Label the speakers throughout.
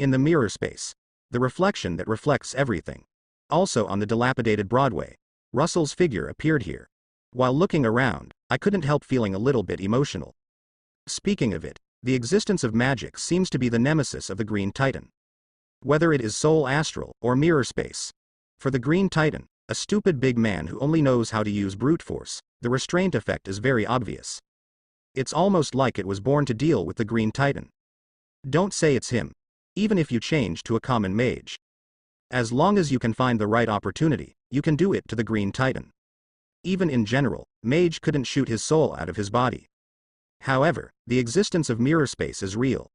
Speaker 1: In the mirror space. The reflection that reflects everything. Also on the dilapidated Broadway. Russell's figure appeared here. While looking around, I couldn't help feeling a little bit emotional. Speaking of it, the existence of magic seems to be the nemesis of the Green Titan. Whether it is soul astral or mirror space. For the Green Titan, a stupid big man who only knows how to use brute force, the restraint effect is very obvious. It's almost like it was born to deal with the Green Titan. Don't say it's him. Even if you change to a common mage. As long as you can find the right opportunity, you can do it to the Green Titan. Even in general, Mage couldn't shoot his soul out of his body. However, the existence of mirror space is real.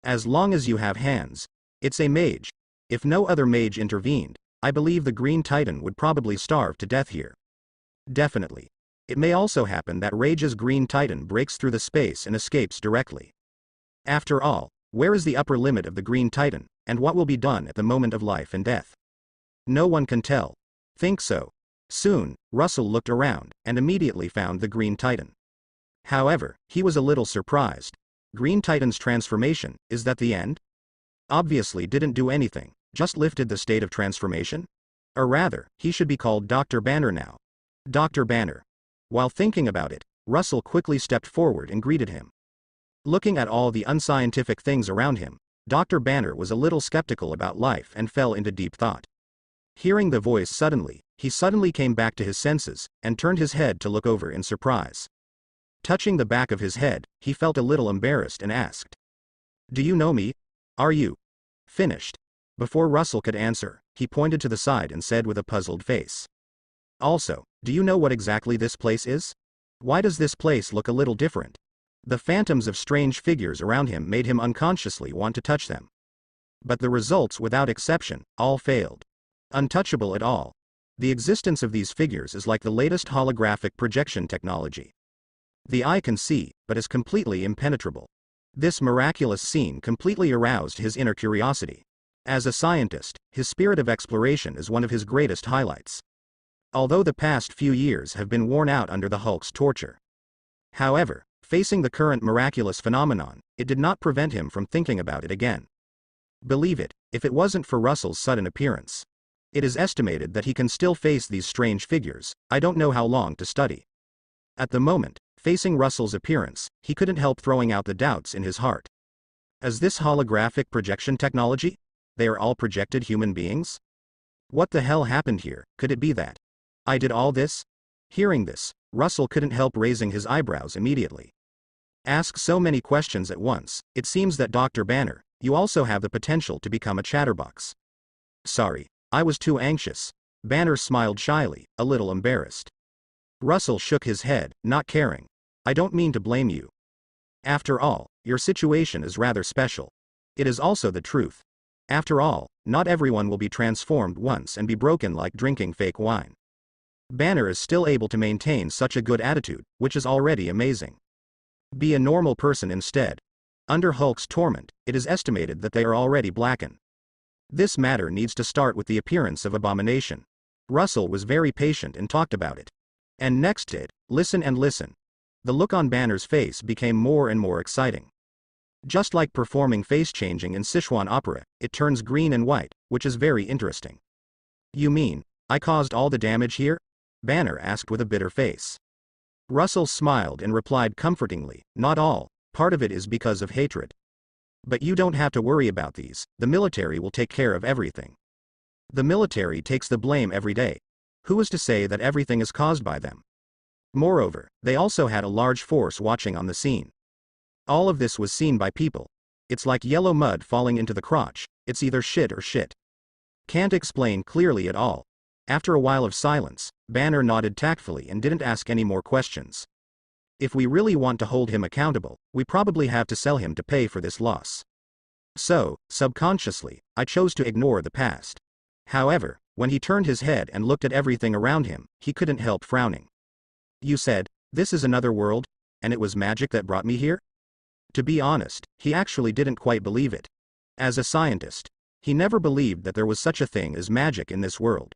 Speaker 1: As long as you have hands, it's a mage. If no other mage intervened, I believe the Green Titan would probably starve to death here. Definitely. It may also happen that Rage's Green Titan breaks through the space and escapes directly. After all, where is the upper limit of the Green Titan, and what will be done at the moment of life and death? No one can tell. Think so. Soon, Russell looked around, and immediately found the Green Titan. However, he was a little surprised. Green Titan's transformation, is that the end? Obviously didn't do anything, just lifted the state of transformation? Or rather, he should be called Dr. Banner now. Dr. Banner. While thinking about it, Russell quickly stepped forward and greeted him. Looking at all the unscientific things around him, Dr. Banner was a little skeptical about life and fell into deep thought. Hearing the voice suddenly, he suddenly came back to his senses, and turned his head to look over in surprise. Touching the back of his head, he felt a little embarrassed and asked. Do you know me? Are you finished? Before Russell could answer, he pointed to the side and said with a puzzled face. Also, do you know what exactly this place is? Why does this place look a little different? The phantoms of strange figures around him made him unconsciously want to touch them. But the results, without exception, all failed. Untouchable at all. The existence of these figures is like the latest holographic projection technology. The eye can see, but is completely impenetrable. This miraculous scene completely aroused his inner curiosity. As a scientist, his spirit of exploration is one of his greatest highlights. Although the past few years have been worn out under the Hulk's torture. However, facing the current miraculous phenomenon, it did not prevent him from thinking about it again. Believe it, if it wasn't for Russell's sudden appearance. It is estimated that he can still face these strange figures. I don't know how long to study. At the moment, facing Russell's appearance, he couldn't help throwing out the doubts in his heart. Is this holographic projection technology? They are all projected human beings? What the hell happened here? Could it be that I did all this? Hearing this, Russell couldn't help raising his eyebrows immediately. Ask so many questions at once. It seems that Dr. Banner, you also have the potential to become a chatterbox. Sorry, I was too anxious. Banner smiled shyly, a little embarrassed. Russell shook his head, not caring. I don't mean to blame you. After all, your situation is rather special. It is also the truth. After all, not everyone will be transformed once and be broken like drinking fake wine. Banner is still able to maintain such a good attitude, which is already amazing. Be a normal person instead. Under Hulk's torment, it is estimated that they are already blackened. This matter needs to start with the appearance of abomination. Russell was very patient and talked about it. And next it, listen and listen. The look on Banner's face became more and more exciting. Just like performing face-changing in Sichuan opera, it turns green and white, which is very interesting. You mean, I caused all the damage here? Banner asked with a bitter face. Russell smiled and replied comfortingly, not all, part of it is because of hatred. But you don't have to worry about these, the military will take care of everything. The military takes the blame every day. Who is to say that everything is caused by them? Moreover, they also had a large force watching on the scene. All of this was seen by people. It's like yellow mud falling into the crotch, it's either shit or shit. Can't explain clearly at all. After a while of silence, Banner nodded tactfully and didn't ask any more questions. If we really want to hold him accountable, we probably have to sell him to pay for this loss. So, subconsciously, I chose to ignore the past. However, when he turned his head and looked at everything around him, he couldn't help frowning. You said, this is another world, and it was magic that brought me here? To be honest, he actually didn't quite believe it. As a scientist, he never believed that there was such a thing as magic in this world.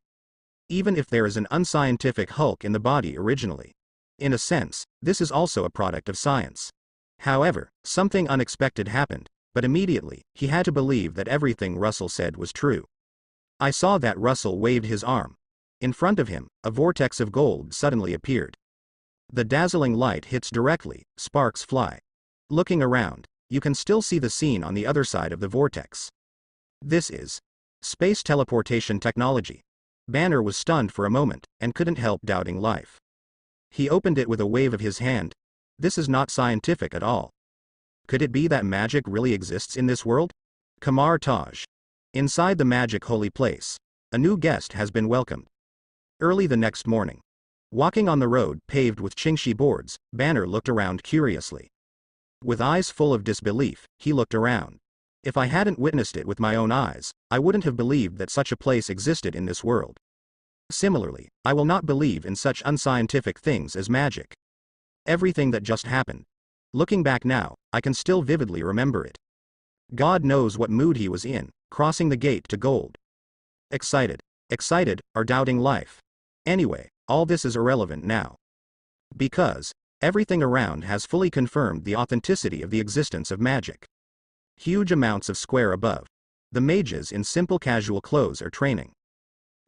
Speaker 1: Even if there is an unscientific Hulk in the body originally. In a sense, this is also a product of science. However, something unexpected happened. But immediately, he had to believe that everything Russell said was true. I saw that Russell waved his arm. In front of him, a vortex of gold suddenly appeared. The dazzling light hits directly, sparks fly. Looking around, you can still see the scene on the other side of the vortex. This is space teleportation technology. Banner was stunned for a moment, and couldn't help doubting life. He opened it with a wave of his hand. This is not scientific at all. Could it be that magic really exists in this world? Kamar Taj. Inside the magic holy place, a new guest has been welcomed. Early the next morning, walking on the road paved with Qingxi boards, Banner looked around curiously. With eyes full of disbelief, he looked around. If I hadn't witnessed it with my own eyes, I wouldn't have believed that such a place existed in this world. Similarly, I will not believe in such unscientific things as magic. Everything that just happened. Looking back now, I can still vividly remember it. God knows what mood he was in, crossing the gate to gold. Excited, or doubting life. Anyway, all this is irrelevant now. Because everything around has fully confirmed the authenticity of the existence of magic. Huge amounts of square above. The mages in simple casual clothes are training.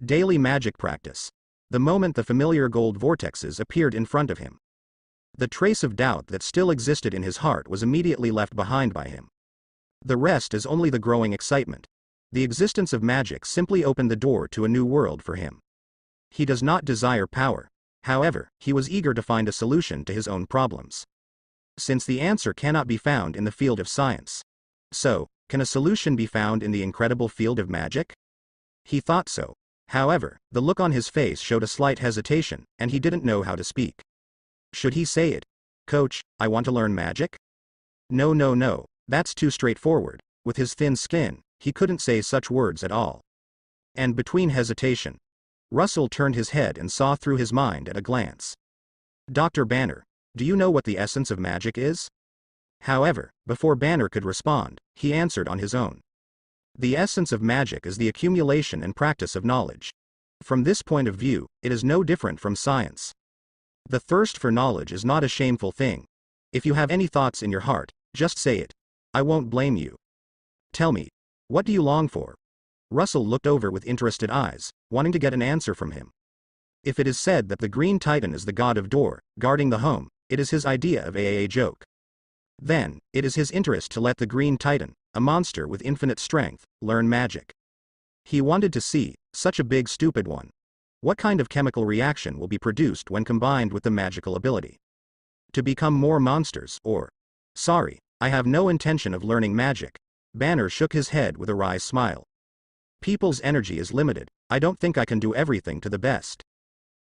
Speaker 1: Daily magic practice. The moment the familiar gold vortexes appeared in front of him, the trace of doubt that still existed in his heart was immediately left behind by him. The rest is only the growing excitement. The existence of magic simply opened the door to a new world for him. He does not desire power. However, he was eager to find a solution to his own problems. Since the answer cannot be found in the field of science, so, can a solution be found in the incredible field of magic? He thought so. However, the look on his face showed a slight hesitation, and he didn't know how to speak. Should he say it? Coach, I want to learn magic? No, that's too straightforward. With his thin skin, he couldn't say such words at all. And between hesitation, Russell turned his head and saw through his mind at a glance. Dr. Banner, do you know what the essence of magic is? However, before Banner could respond, he answered on his own. The essence of magic is the accumulation and practice of knowledge. From this point of view, it is no different from science. The thirst for knowledge is not a shameful thing. If you have any thoughts in your heart, just say it. I won't blame you. Tell me, what do you long for? Russell looked over with interested eyes, wanting to get an answer from him. If it is said that the Green Titan is the god of door, guarding the home, it is his idea of a joke. Then, it is his interest to let the Green Titan, a monster with infinite strength, learn magic. He wanted to see, such a big stupid one. What kind of chemical reaction will be produced when combined with the magical ability? To become more monsters, or... Sorry, I have no intention of learning magic. Banner shook his head with a wry smile. People's energy is limited. I don't think I can do everything to the best.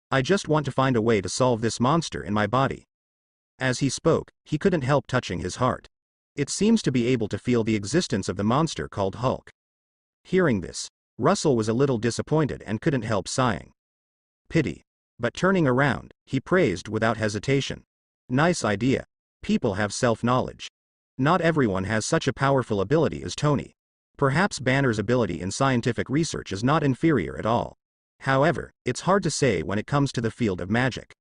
Speaker 1: I just want to find a way to solve this monster in my body. As he spoke, he couldn't help touching his heart. It seems to be able to feel the existence of the monster called Hulk. Hearing this, Russell was a little disappointed and couldn't help sighing. Pity. But turning around, he praised without hesitation. Nice idea. People have self-knowledge. Not everyone has such a powerful ability as Tony. Perhaps Banner's ability in scientific research is not inferior at all. However, it's hard to say when it comes to the field of magic.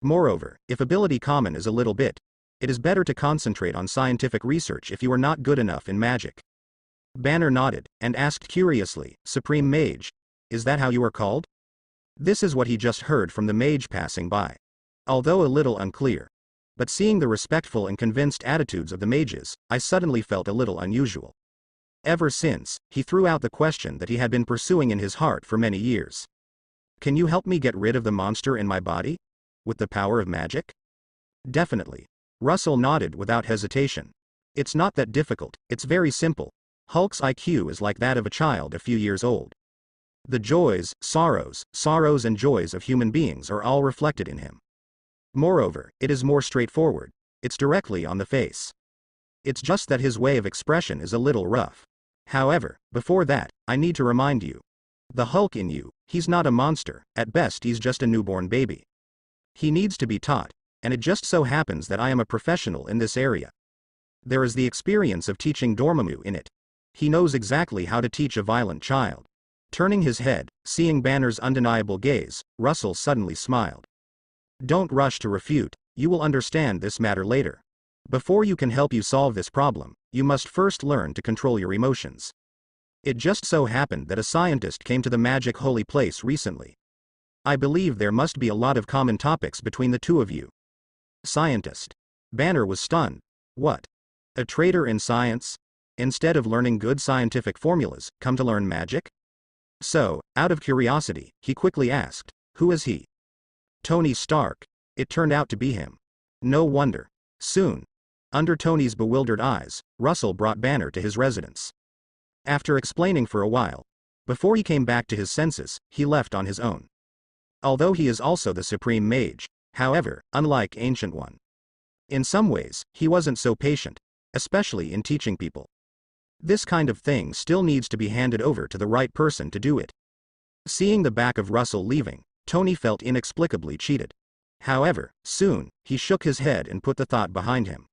Speaker 1: Moreover, if ability common is a little bit, it is better to concentrate on scientific research if you are not good enough in magic. Banner nodded, and asked curiously, Supreme Mage, is that how you are called? This is what he just heard from the mage passing by. Although a little unclear. But seeing the respectful and convinced attitudes of the mages, I suddenly felt a little unusual. Ever since, he threw out the question that he had been pursuing in his heart for many years. Can you help me get rid of the monster in my body? With the power of magic? Definitely. Russell nodded without hesitation. It's not that difficult, it's very simple. Hulk's IQ is like that of a child a few years old. The joys, sorrows and joys of human beings are all reflected in him. Moreover, it is more straightforward. It's directly on the face. It's just that his way of expression is a little rough. However, before that, I need to remind you. The Hulk in you, he's not a monster, at best he's just a newborn baby. He needs to be taught, and it just so happens that I am a professional in this area. There is the experience of teaching Dormammu in it. He knows exactly how to teach a violent child. Turning his head, seeing Banner's undeniable gaze, Russell suddenly smiled. Don't rush to refute, you will understand this matter later. Before you can help you solve this problem, you must first learn to control your emotions. It just so happened that a scientist came to the magic holy place recently. I believe there must be a lot of common topics between the two of you. Scientist. Banner was stunned. What? A traitor in science? Instead of learning good scientific formulas, come to learn magic? So, out of curiosity, he quickly asked, who is he? Tony Stark. It turned out to be him. No wonder. Soon. Under Tony's bewildered eyes, Russell brought Banner to his residence. After explaining for a while, before he came back to his senses, he left on his own. Although he is also the supreme mage, however, unlike Ancient One. In some ways, he wasn't so patient, especially in teaching people. This kind of thing still needs to be handed over to the right person to do it. Seeing the back of Russell leaving, Tony felt inexplicably cheated. However, soon, he shook his head and put the thought behind him.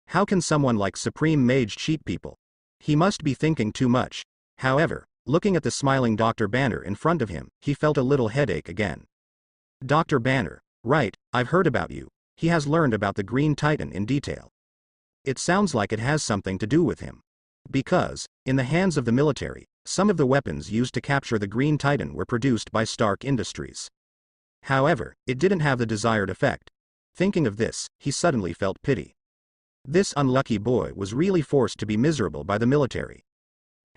Speaker 1: How can someone like Supreme Mage cheat people? He must be thinking too much. However, looking at the smiling Dr. Banner in front of him, he felt a little headache again. Dr. Banner, right, I've heard about you. He has learned about the Green Titan in detail. It sounds like it has something to do with him. Because, in the hands of the military, some of the weapons used to capture the Green Titan were produced by Stark Industries. However, it didn't have the desired effect. Thinking of this, he suddenly felt pity. This unlucky boy was really forced to be miserable by the military.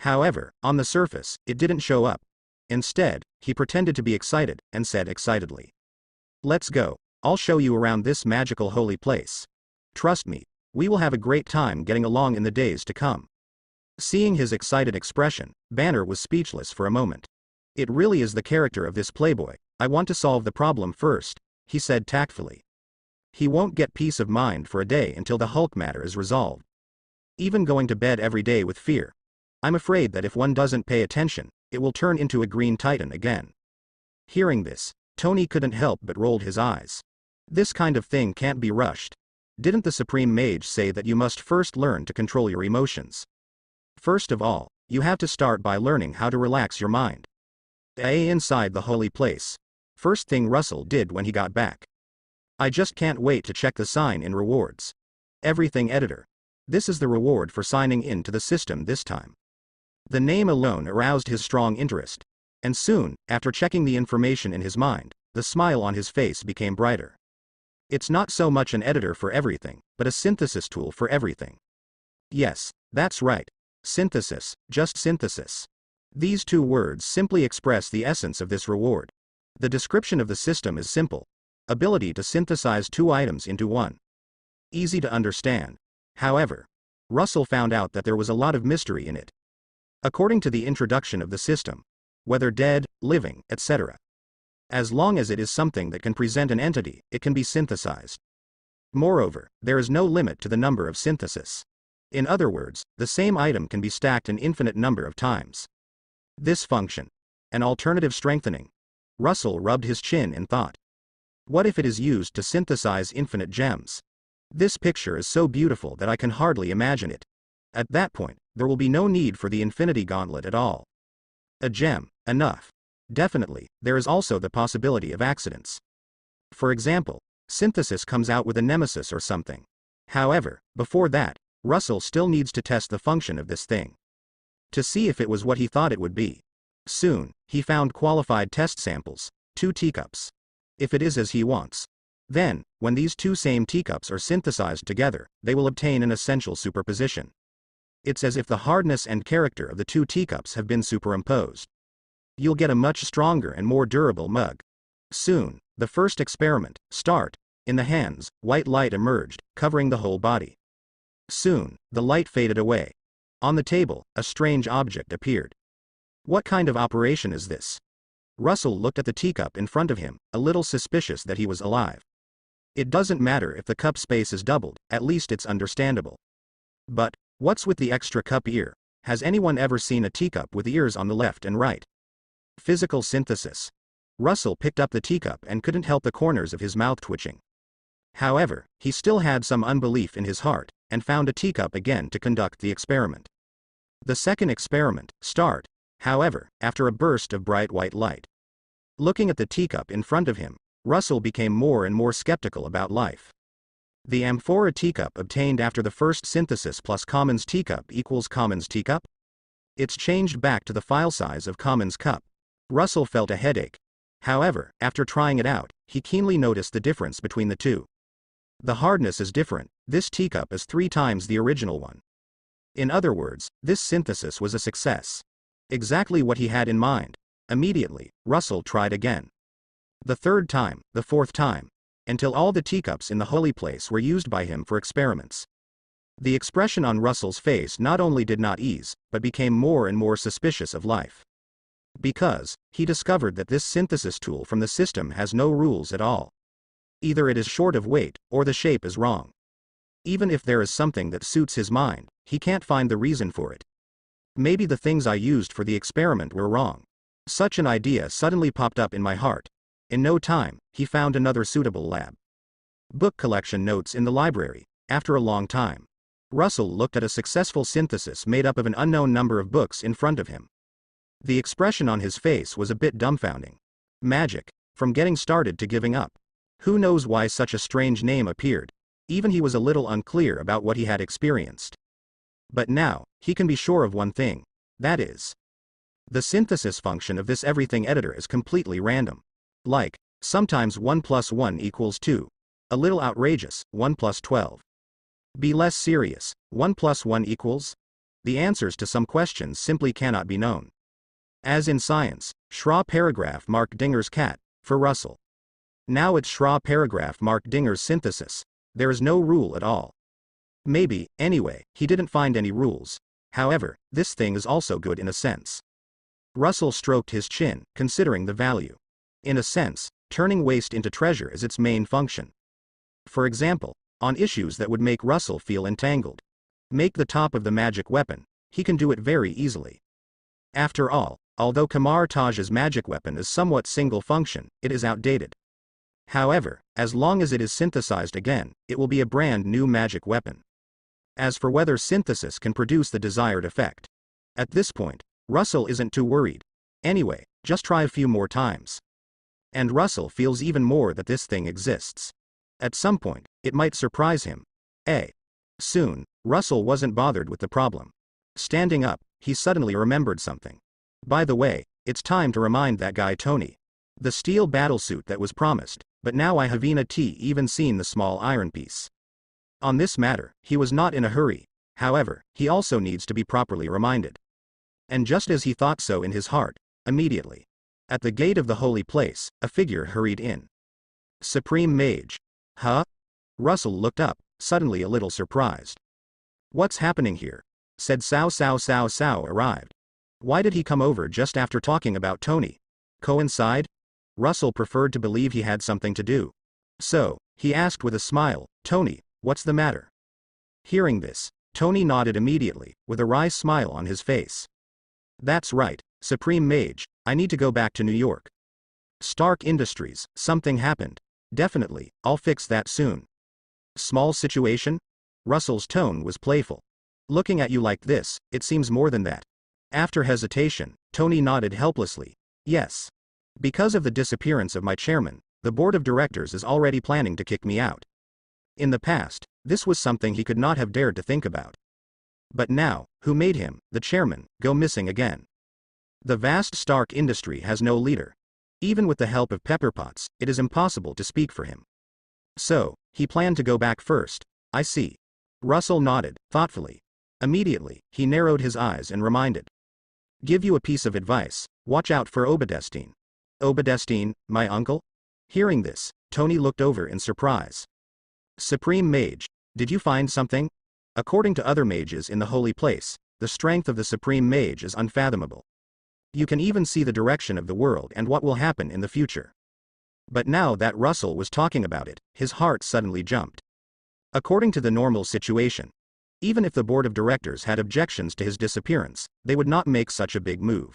Speaker 1: However, on the surface, it didn't show up. Instead, he pretended to be excited, and said excitedly, "Let's go, I'll show you around this magical holy place. Trust me, we will have a great time getting along in the days to come." Seeing his excited expression, Banner was speechless for a moment. "It really is the character of this playboy. I want to solve the problem first," he said tactfully. He won't get peace of mind for a day until the Hulk matter is resolved. Even going to bed every day with fear. I'm afraid that if one doesn't pay attention, it will turn into a Green Titan again. Hearing this, Tony couldn't help but rolled his eyes. This kind of thing can't be rushed. Didn't the Supreme Mage say that you must first learn to control your emotions? First of all, you have to start by learning how to relax your mind. Inside the holy place. First thing Russell did when he got back. I just can't wait to check the sign in rewards. Everything editor. This is the reward for signing in to the system this time. The name alone aroused his strong interest. And soon, after checking the information in his mind, the smile on his face became brighter. It's not so much an editor for everything, but a synthesis tool for everything. Yes, that's right. Synthesis, just synthesis. These two words simply express the essence of this reward. The description of the system is simple. Ability to synthesize two items into one. Easy to understand. However, Russell found out that there was a lot of mystery in it. According to the introduction of the system, whether dead, living, etc. As long as it is something that can present an entity, it can be synthesized. Moreover, there is no limit to the number of synthesis. In other words, the same item can be stacked an infinite number of times. This function, an alternative strengthening. Russell rubbed his chin in thought. What if it is used to synthesize infinite gems? This picture is so beautiful that I can hardly imagine it. At that point, there will be no need for the Infinity Gauntlet at all. A gem, enough. Definitely, there is also the possibility of accidents. For example, synthesis comes out with a nemesis or something. However, before that, Russell still needs to test the function of this thing. To see if it was what he thought it would be. Soon, he found qualified test samples, 2 teacups. If it is as he wants. Then, when these two same teacups are synthesized together, they will obtain an essential superposition. It's as if the hardness and character of the 2 teacups have been superimposed. You'll get a much stronger and more durable mug. Soon, the first experiment, start. In the hands, white light emerged, covering the whole body. Soon, the light faded away. On the table, a strange object appeared. What kind of operation is this? Russell looked at the teacup in front of him, a little suspicious that he was alive. It doesn't matter if the cup space is doubled, at least it's understandable. But, what's with the extra cup ear? Has anyone ever seen a teacup with ears on the left and right? Physical synthesis. Russell picked up the teacup and couldn't help the corners of his mouth twitching. However, he still had some unbelief in his heart, and found a teacup again to conduct the experiment. The second experiment, start, however, after a burst of bright white light. Looking at the teacup in front of him, Russell became more and more skeptical about life. The amphora teacup obtained after the first synthesis plus commons teacup equals commons teacup? It's changed back to the file size of commons cup. Russell felt a headache. However, after trying it out, he keenly noticed the difference between the two. The hardness is different. This teacup is 3 times the original one. In other words, this synthesis was a success. Exactly what he had in mind. Immediately, Russell tried again. The 3rd time, the 4th time, until all the teacups in the holy place were used by him for experiments. The expression on Russell's face not only did not ease, but became more and more suspicious of life. Because, he discovered that this synthesis tool from the system has no rules at all. Either it is short of weight, or the shape is wrong. Even if there is something that suits his mind, he can't find the reason for it. Maybe the things I used for the experiment were wrong. Such an idea suddenly popped up in my heart. In no time, he found another suitable lab. Book collection notes in the library. After a long time, Russell looked at a successful synthesis made up of an unknown number of books in front of him. The expression on his face was a bit dumbfounding. Magic, from getting started to giving up. Who knows why such a strange name appeared? Even he was a little unclear about what he had experienced. But now, he can be sure of one thing. That is, the synthesis function of this everything editor is completely random. Like, sometimes 1 plus 1 equals 2. A little outrageous, 1 plus 12. Be less serious, 1 plus 1 equals? The answers to some questions simply cannot be known. As in science, Schra paragraph marked Dinger's cat, for Russell. Now it's Schra paragraph marked Dinger's synthesis. There is no rule at all. Maybe, anyway, he didn't find any rules. However, this thing is also good in a sense. Russell stroked his chin, considering the value. In a sense, turning waste into treasure is its main function. For example, on issues that would make Russell feel entangled. Make the top of the magic weapon. He can do it very easily. After all, although Kamar Taj's magic weapon is somewhat single function, it is outdated. However, as long as it is synthesized again, it will be a brand new magic weapon. As for whether synthesis can produce the desired effect. At this point, Russell isn't too worried. Anyway, just try a few more times. And Russell feels even more that this thing exists. At some point, it might surprise him. Soon, Russell wasn't bothered with the problem. Standing up, he suddenly remembered something. By the way, it's time to remind that guy Tony. The steel battlesuit that was promised, but now I haven't even seen the small iron piece. On this matter, he was not in a hurry. However, he also needs to be properly reminded. And just as he thought so in his heart, immediately, at the gate of the holy place, a figure hurried in. Supreme Mage. Huh? Russell looked up, suddenly a little surprised. What's happening here? Said Sao arrived. Why did he come over just after talking about Tony? Coincide? Russell preferred to believe he had something to do. So, he asked with a smile, Tony, what's the matter? Hearing this, Tony nodded immediately, with a wry smile on his face. That's right, Supreme Mage, I need to go back to New York. Stark Industries, something happened. Definitely, I'll fix that soon. Small situation? Russell's tone was playful. Looking at you like this, it seems more than that. After hesitation, Tony nodded helplessly. Yes. Because of the disappearance of my chairman, the board of directors is already planning to kick me out. In the past, this was something he could not have dared to think about. But now, who made him, the chairman, go missing again? The vast Stark industry has no leader. Even with the help of Pepperpots, it is impossible to speak for him. So, he planned to go back first. I see. Russell nodded, thoughtfully. Immediately, he narrowed his eyes and reminded. Give you a piece of advice, watch out for Obadestine. Obadestine, my uncle? Hearing this, Tony looked over in surprise. Supreme Mage, did you find something? According to other mages in the holy place, the strength of the Supreme Mage is unfathomable. You can even see the direction of the world and what will happen in the future. But now that Russell was talking about it, his heart suddenly jumped. According to the normal situation, even if the board of directors had objections to his disappearance, they would not make such a big move.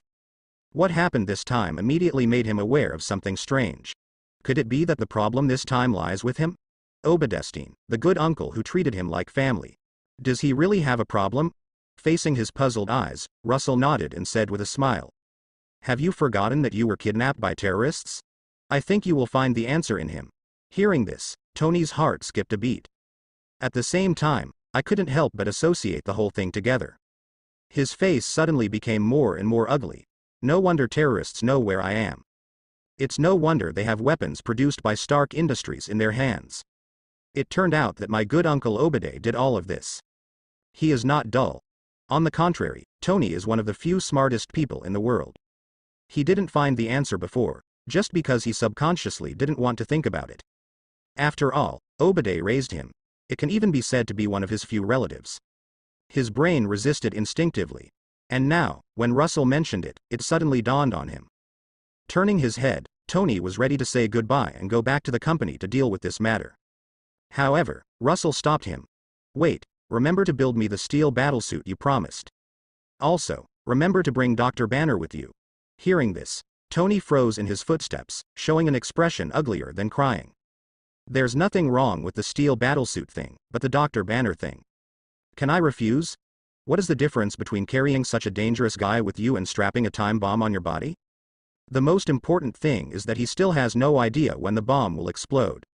Speaker 1: What happened this time immediately made him aware of something strange. Could it be that the problem this time lies with him? Obadestine, the good uncle who treated him like family. Does he really have a problem? Facing his puzzled eyes, Russell nodded and said with a smile. Have you forgotten that you were kidnapped by terrorists? I think you will find the answer in him. Hearing this, Tony's heart skipped a beat. At the same time, I couldn't help but associate the whole thing together. His face suddenly became more and more ugly. No wonder terrorists know where I am. It's no wonder they have weapons produced by Stark Industries in their hands. It turned out that my good uncle Obadiah did all of this. He is not dull. On the contrary, Tony is one of the few smartest people in the world. He didn't find the answer before, just because he subconsciously didn't want to think about it. After all, Obadiah raised him. It can even be said to be one of his few relatives. His brain resisted instinctively. And now, when Russell mentioned it, it suddenly dawned on him. Turning his head, Tony was ready to say goodbye and go back to the company to deal with this matter. However, Russell stopped him. Wait, remember to build me the steel battlesuit you promised. Also, remember to bring Dr. Banner with you. Hearing this, Tony froze in his footsteps, showing an expression uglier than crying. There's nothing wrong with the steel battlesuit thing, but the Dr. Banner thing. Can I refuse? What is the difference between carrying such a dangerous guy with you and strapping a time bomb on your body? The most important thing is that he still has no idea when the bomb will explode.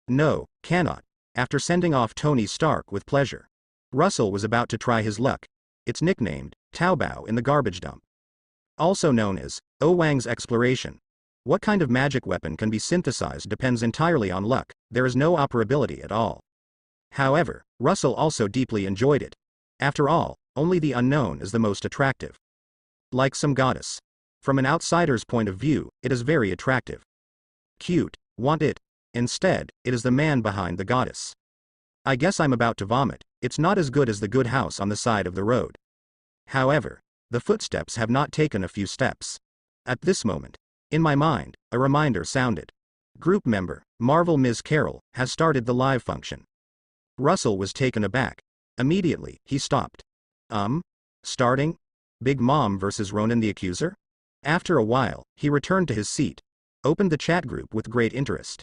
Speaker 1: No, cannot. After sending off Tony Stark with pleasure, Russell was about to try his luck. It's nicknamed Taobao in the garbage dump. Also known as Owang's exploration. What kind of magic weapon can be synthesized depends entirely on luck, there is no operability at all. However, Russell also deeply enjoyed it. After all, only the unknown is the most attractive. Like some goddess. From an outsider's point of view, it is very attractive. Cute, want it. Instead, it is the man behind the goddess. I guess I'm about to vomit. It's not as good as the good house on the side of the road. However, the footsteps have not taken a few steps. At this moment, in my mind, a reminder sounded. Group member, Marvel Ms. Carroll, has started the live function. Russell was taken aback. Immediately, he stopped. Starting? Big Mom versus Ronan the Accuser? After a while, he returned to his seat, opened the chat group with great interest.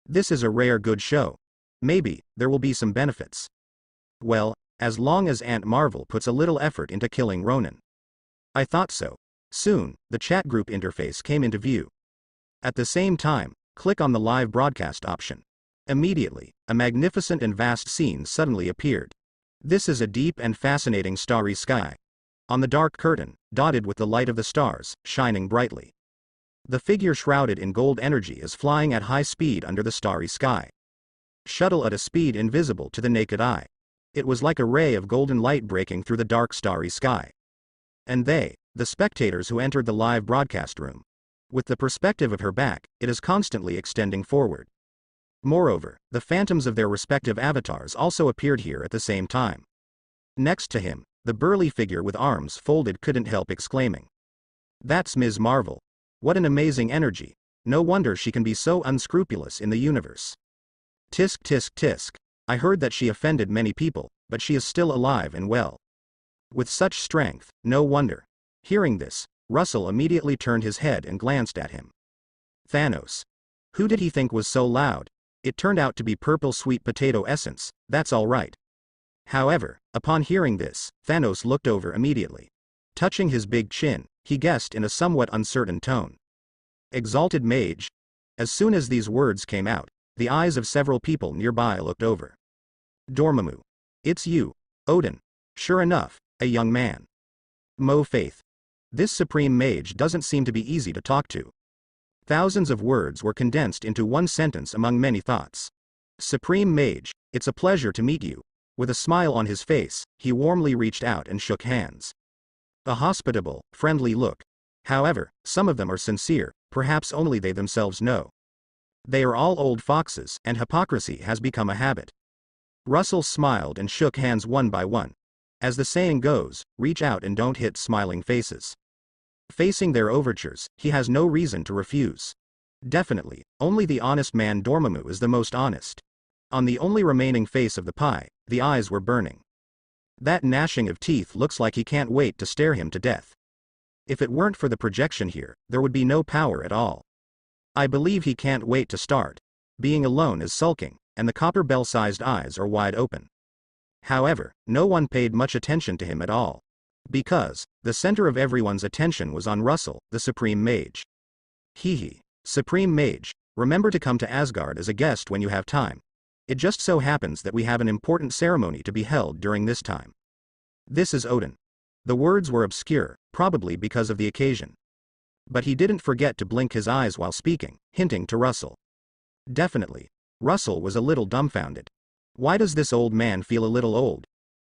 Speaker 1: This is a rare good show. Maybe, there will be some benefits. Well, as long as Aunt Marvel puts a little effort into killing Ronan. I thought so. Soon, the chat group interface came into view. At the same time, click on the live broadcast option. Immediately, a magnificent and vast scene suddenly appeared. This is a deep and fascinating starry sky. On the dark curtain, dotted with the light of the stars, shining brightly. The figure shrouded in gold energy is flying at high speed under the starry sky. Shuttle at a speed invisible to the naked eye. It was like a ray of golden light breaking through the dark starry sky. And they, the spectators who entered the live broadcast room. With the perspective of her back, it is constantly extending forward. Moreover, the phantoms of their respective avatars also appeared here at the same time. Next to him, the burly figure with arms folded couldn't help exclaiming. That's Ms. Marvel. What an amazing energy. No wonder she can be so unscrupulous in the universe. Tisk tisk tisk. I heard that she offended many people, but she is still alive and well. With such strength, no wonder. Hearing this, Russell immediately turned his head and glanced at him. Thanos. Who did he think was so loud? It turned out to be purple sweet potato essence, that's all right. However, upon hearing this, Thanos looked over immediately. Touching his big chin, he guessed in a somewhat uncertain tone. Exalted Mage. As soon as these words came out, the eyes of several people nearby looked over. Dormammu. It's you, Odin. Sure enough, a young man. Mo Faith. This supreme mage doesn't seem to be easy to talk to. Thousands of words were condensed into one sentence among many thoughts. Supreme Mage, it's a pleasure to meet you. With a smile on his face, he warmly reached out and shook hands. A hospitable, friendly look. However, some of them are sincere, perhaps only they themselves know. They are all old foxes, and hypocrisy has become a habit. Russell smiled and shook hands one by one. As the saying goes, reach out and don't hit smiling faces. Facing their overtures, he has no reason to refuse. Definitely, only the honest man Dormammu is the most honest. On the only remaining face of the pie, the eyes were burning. That gnashing of teeth looks like he can't wait to stare him to death. If it weren't for the projection here, there would be no power at all. I believe he can't wait to start. Being alone is sulking, and the copper bell-sized eyes are wide open. However, no one paid much attention to him at all. Because, the center of everyone's attention was on Russell, the Supreme Mage. Hee hee. Supreme Mage, remember to come to Asgard as a guest when you have time. It just so happens that we have an important ceremony to be held during this time. This is Odin. The words were obscure, probably because of the occasion. But he didn't forget to blink his eyes while speaking, hinting to Russell. Definitely. Russell was a little dumbfounded. Why does this old man feel a little old?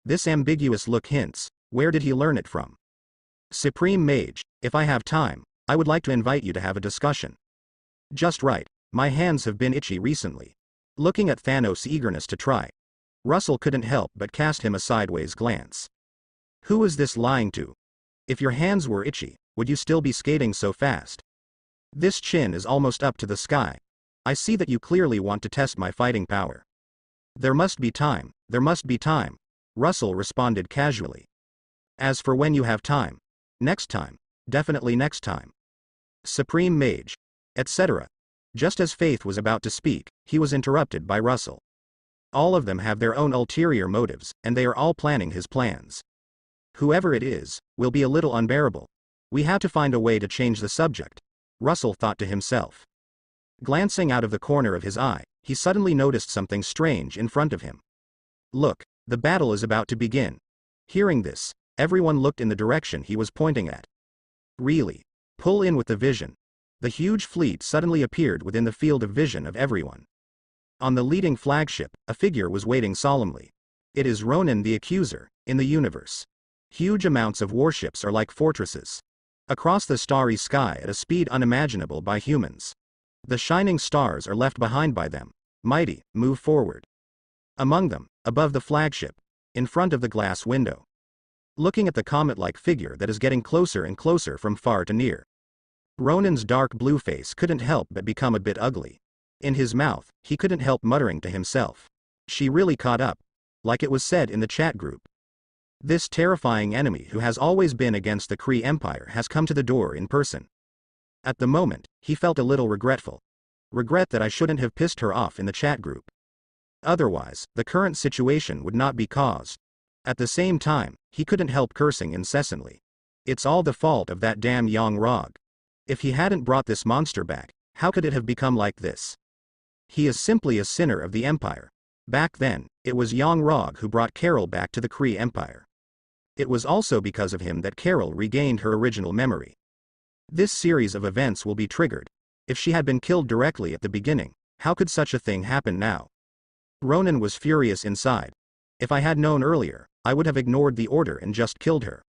Speaker 1: This ambiguous look hints, where did he learn it from? Supreme Mage, if I have time, I would like to invite you to have a discussion. Just right, my hands have been itchy recently. Looking at Thanos' eagerness to try, Russell couldn't help but cast him a sideways glance. Who is this lying to? If your hands were itchy, would you still be skating so fast? This chin is almost up to the sky. I see that you clearly want to test my fighting power. There must be time, Russell responded casually. As for when you have time, next time, definitely next time. Supreme Mage, etc. Just as Faith was about to speak, he was interrupted by Russell. All of them have their own ulterior motives, and they are all planning his plans. Whoever it is, will be a little unbearable. We have to find a way to change the subject, Russell thought to himself. Glancing out of the corner of his eye, he suddenly noticed something strange in front of him. Look, the battle is about to begin. Hearing this, everyone looked in the direction he was pointing at. Really? Pull in with the vision. The huge fleet suddenly appeared within the field of vision of everyone. On the leading flagship, a figure was waiting solemnly. It is Ronan the Accuser, in the universe. Huge amounts of warships are like fortresses. Across the starry sky at a speed unimaginable by humans. The shining stars are left behind by them. Mighty, move forward. Among them, above the flagship, in front of the glass window. Looking at the comet-like figure that is getting closer and closer from far to near. Ronan's dark blue face couldn't help but become a bit ugly. In his mouth, he couldn't help muttering to himself. She really caught up. Like it was said in the chat group. This terrifying enemy who has always been against the Kree Empire has come to the door in person. At the moment, he felt a little regretful. Regret that I shouldn't have pissed her off in the chat group. Otherwise, the current situation would not be caused. At the same time, he couldn't help cursing incessantly. It's all the fault of that damn Yang Rog. If he hadn't brought this monster back, how could it have become like this? He is simply a sinner of the Empire. Back then, it was Yang Rog who brought Carol back to the Kree Empire. It was also because of him that Carol regained her original memory. This series of events will be triggered. If she had been killed directly at the beginning, how could such a thing happen now? Ronan was furious inside. If I had known earlier, I would have ignored the order and just killed her.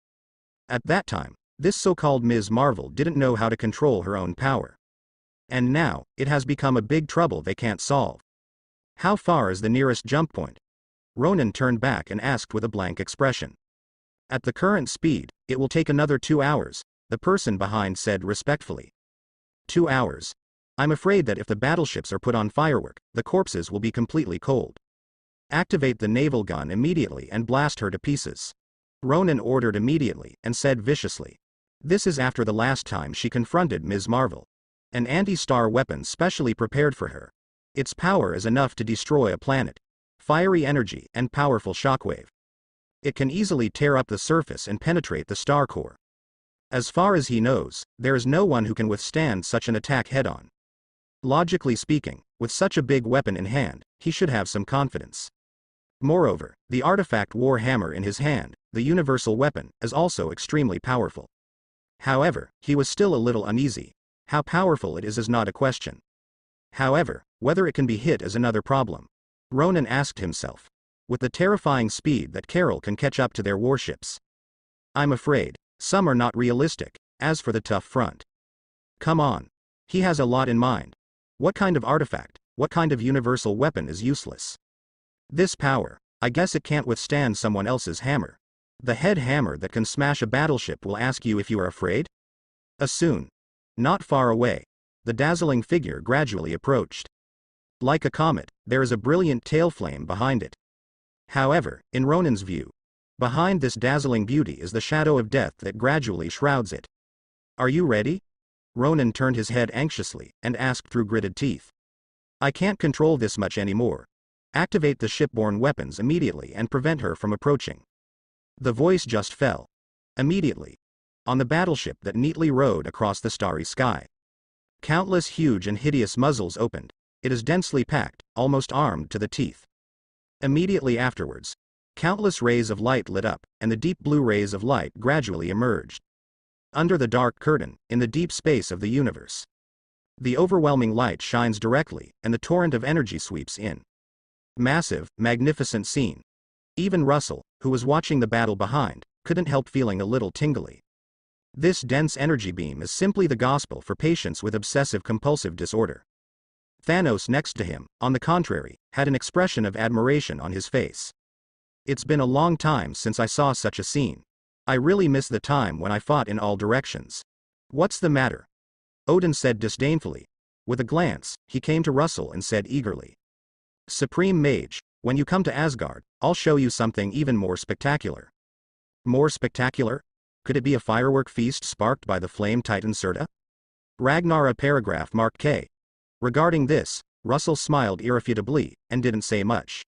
Speaker 1: At that time, this so-called Ms. Marvel didn't know how to control her own power. And now, it has become a big trouble they can't solve. How far is the nearest jump point? Ronan turned back and asked with a blank expression. At the current speed, it will take another 2 hours, the person behind said respectfully. 2 hours. I'm afraid that if the battleships are put on firework, the corpses will be completely cold. Activate the naval gun immediately and blast her to pieces. Ronan ordered immediately and said viciously. This is after the last time she confronted Ms. Marvel. An anti-star weapon specially prepared for her. Its power is enough to destroy a planet. Fiery energy and powerful shockwave. It can easily tear up the surface and penetrate the star core. As far as he knows, there is no one who can withstand such an attack head-on. Logically speaking, with such a big weapon in hand, he should have some confidence. Moreover, the artifact war hammer in his hand, the universal weapon, is also extremely powerful. However, he was still a little uneasy. How powerful it is not a question. However, whether it can be hit is another problem. Ronan asked himself. With the terrifying speed that Carol can catch up to their warships. I'm afraid, some are not realistic, as for the tough front. Come on. He has a lot in mind. What kind of artifact, what kind of universal weapon is useless? This power, I guess it can't withstand someone else's hammer. The head hammer that can smash a battleship will ask you if you are afraid? Soon. Not far away. The dazzling figure gradually approached. Like a comet, there is a brilliant tail flame behind it. However, in Ronan's view, behind this dazzling beauty is the shadow of death that gradually shrouds it. Are you ready? Ronan turned his head anxiously and asked through gritted teeth. I can't control this much anymore. Activate the shipborne weapons immediately and prevent her from approaching. The voice just fell. Immediately. On the battleship that neatly rode across the starry sky. Countless huge and hideous muzzles opened. It is densely packed, almost armed to the teeth. Immediately afterwards, countless rays of light lit up, and the deep blue rays of light gradually emerged. Under the dark curtain, in the deep space of the universe, the overwhelming light shines directly, and the torrent of energy sweeps in. Massive, magnificent scene. Even Russell, who was watching the battle behind, couldn't help feeling a little tingly. This dense energy beam is simply the gospel for patients with obsessive-compulsive disorder. Thanos next to him, on the contrary, had an expression of admiration on his face. It's been a long time since I saw such a scene. I really miss the time when I fought in all directions. What's the matter? Odin said disdainfully. With a glance, he came to Russell and said eagerly, Supreme Mage, when you come to Asgard, I'll show you something even more spectacular. More spectacular? Could it be a firework feast sparked by the flame titan Serta? Ragnar paragraph mark K. Regarding this, Russell smiled irrefutably, and didn't say much.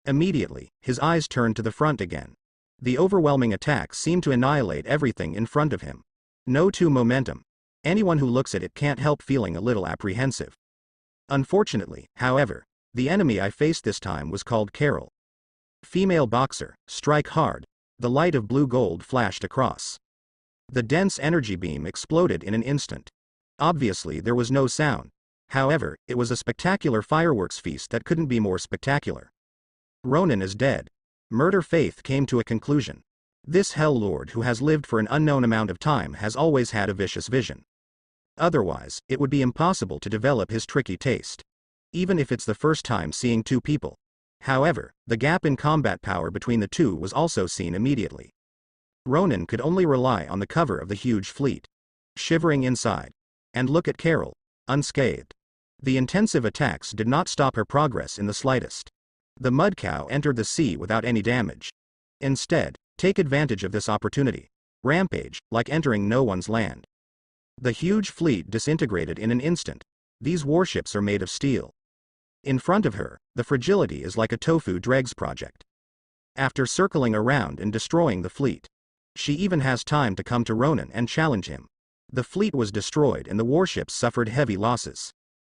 Speaker 1: Immediately, his eyes turned to the front again. The overwhelming attack seemed to annihilate everything in front of him. No to momentum. Anyone who looks at it can't help feeling a little apprehensive. Unfortunately, however, the enemy I faced this time was called Carol. Female boxer, strike hard. The light of blue gold flashed across. The dense energy beam exploded in an instant. Obviously there was no sound. However, it was a spectacular fireworks feast that couldn't be more spectacular. Ronan is dead. Murder Faith came to a conclusion. This Hell Lord who has lived for an unknown amount of time has always had a vicious vision. Otherwise, it would be impossible to develop his tricky taste. Even if it's the first time seeing two people. However, the gap in combat power between the two was also seen immediately. Ronan could only rely on the cover of the huge fleet. Shivering inside. And look at Carol, unscathed. The intensive attacks did not stop her progress in the slightest. The mud cow entered the sea without any damage. Instead, take advantage of this opportunity. Rampage, like entering no one's land. The huge fleet disintegrated in an instant. These warships are made of steel. In front of her, the fragility is like a tofu dregs project. After circling around and destroying the fleet, she even has time to come to Ronan and challenge him. The fleet was destroyed and the warships suffered heavy losses.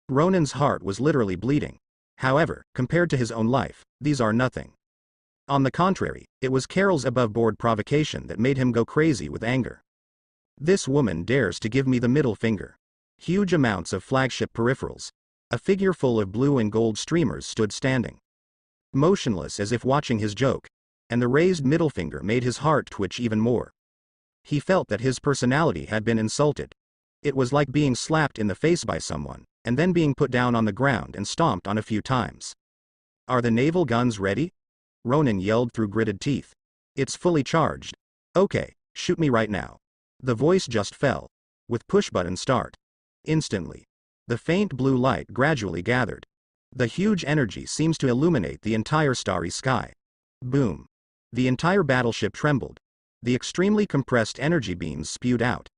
Speaker 1: Ronan's heart was literally bleeding. However, compared to his own life, these are nothing. On the contrary, it was Carol's above-board provocation that made him go crazy with anger. This woman dares to give me the middle finger. Huge amounts of flagship peripherals. A figure full of blue and gold streamers stood standing, motionless as if watching his joke, and the raised middle finger made his heart twitch even more. He felt that his personality had been insulted. It was like being slapped in the face by someone, and then being put down on the ground and stomped on a few times. Are the naval guns ready? Ronan yelled through gritted teeth. It's fully charged. Okay, shoot me right now. The voice just fell. With push button start. Instantly. The faint blue light gradually gathered. The huge energy seems to illuminate the entire starry sky. Boom. The entire battleship trembled. The extremely compressed energy beams spewed out.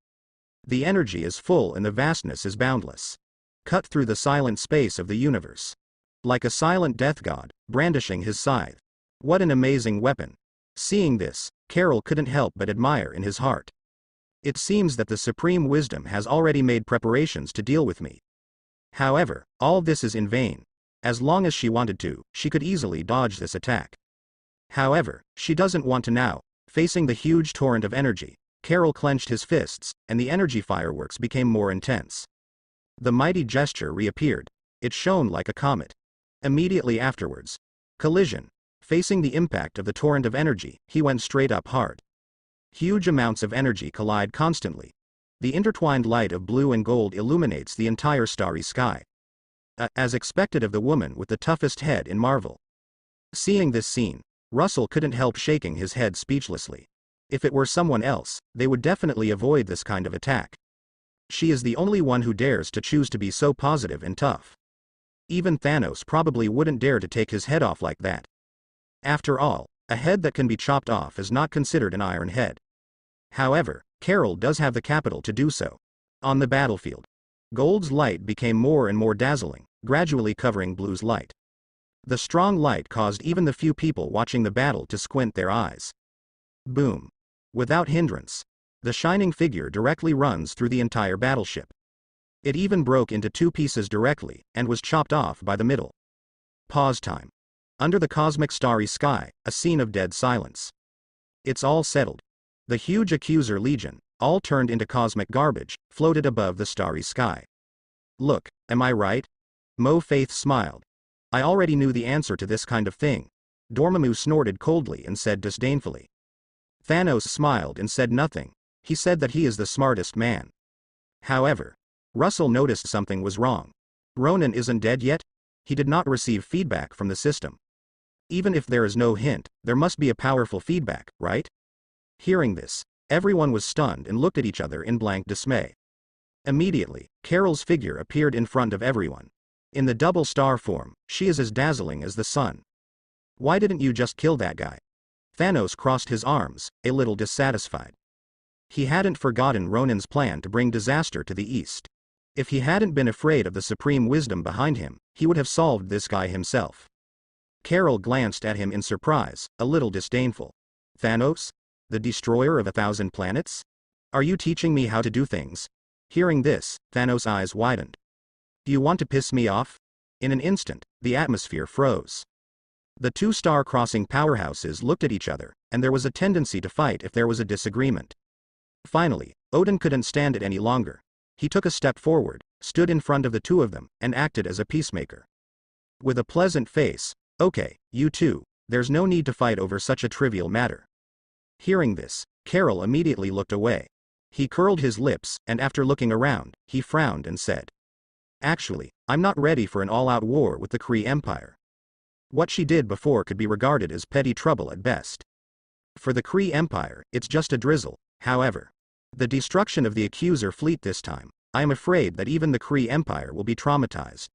Speaker 1: The energy is full and the vastness is boundless. Cut through the silent space of the universe. Like a silent death god, brandishing his scythe. What an amazing weapon. Seeing this, Carol couldn't help but admire in his heart. It seems that the supreme wisdom has already made preparations to deal with me. However, all this is in vain. As long as she wanted to, she could easily dodge this attack. However, she doesn't want to now. Facing the huge torrent of energy, Carol clenched his fists, and the energy fireworks became more intense. The mighty gesture reappeared. It shone like a comet. Immediately afterwards, collision. Facing the impact of the torrent of energy, he went straight up hard. Huge amounts of energy collide constantly. The intertwined light of blue and gold illuminates the entire starry sky. As expected of the woman with the toughest head in Marvel. Seeing this scene, Russell couldn't help shaking his head speechlessly. If it were someone else, they would definitely avoid this kind of attack. She is the only one who dares to choose to be so positive and tough. Even Thanos probably wouldn't dare to take his head off like that. After all, a head that can be chopped off is not considered an iron head. However, Carol does have the capital to do so. On the battlefield, Gold's light became more and more dazzling, gradually covering Blue's light. The strong light caused even the few people watching the battle to squint their eyes. Boom. Without hindrance, the shining figure directly runs through the entire battleship. It even broke into 2 pieces directly, and was chopped off by the middle. Pause time. Under the cosmic starry sky, a scene of dead silence. It's all settled. The huge accuser legion, all turned into cosmic garbage, floated above the starry sky. Look, am I right? Mo Faith smiled. I already knew the answer to this kind of thing. Dormammu snorted coldly and said disdainfully. Thanos smiled and said nothing. He said that he is the smartest man. However, Russell noticed something was wrong. Ronan isn't dead yet? He did not receive feedback from the system. Even if there is no hint, there must be a powerful feedback, right? Hearing this, everyone was stunned and looked at each other in blank dismay. Immediately, Carol's figure appeared in front of everyone. In the double star form, she is as dazzling as the sun. Why didn't you just kill that guy? Thanos crossed his arms, a little dissatisfied. He hadn't forgotten Ronan's plan to bring disaster to the east. If he hadn't been afraid of the supreme wisdom behind him, he would have solved this guy himself. Carol glanced at him in surprise, a little disdainful. Thanos? The destroyer of 1,000 planets? Are you teaching me how to do things? Hearing this, Thanos' eyes widened. Do you want to piss me off? In an instant, the atmosphere froze. The 2 star-crossing powerhouses looked at each other, and there was a tendency to fight if there was a disagreement. Finally, Odin couldn't stand it any longer. He took a step forward, stood in front of the 2 of them, and acted as a peacemaker. With a pleasant face, okay, you 2, there's no need to fight over such a trivial matter. Hearing this, Carol immediately looked away. He curled his lips, and after looking around, he frowned and said, Actually, I'm not ready for an all-out war with the Kree Empire. What she did before could be regarded as petty trouble at best. For the Kree Empire, it's just a drizzle, however. The destruction of the Accuser fleet this time, I am afraid that even the Kree Empire will be traumatized.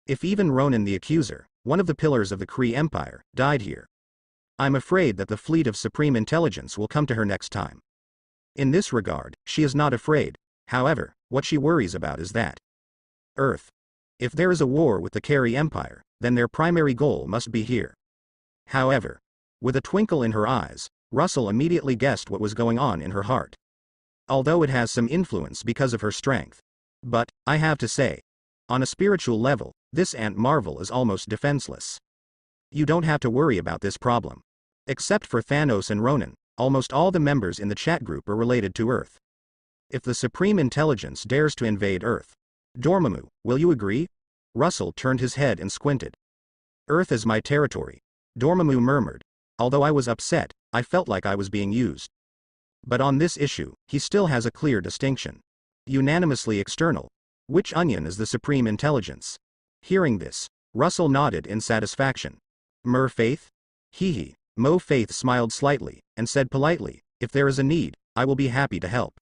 Speaker 1: If even Ronan the Accuser, one of the pillars of the Kree Empire, died here, I'm afraid that the fleet of Supreme Intelligence will come to her next time. In this regard, she is not afraid, however, what she worries about is that Earth. If there is a war with the Kree Empire, then their primary goal must be here. However, with a twinkle in her eyes, Russell immediately guessed what was going on in her heart. Although it has some influence because of her strength. But, I have to say, on a spiritual level, this Aunt Marvel is almost defenseless. You don't have to worry about this problem. Except for Thanos and Ronan, almost all the members in the chat group are related to Earth. If the Supreme Intelligence dares to invade Earth, Dormammu, will you agree? Russell turned his head and squinted. Earth is my territory, Dormammu murmured. Although I was upset, I felt like I was being used. But on this issue, he still has a clear distinction. Unanimously external. Which onion is the Supreme Intelligence? Hearing this, Russell nodded in satisfaction. Mer Faith? Hee. Mo Faith smiled slightly, and said politely, if there is a need, I will be happy to help.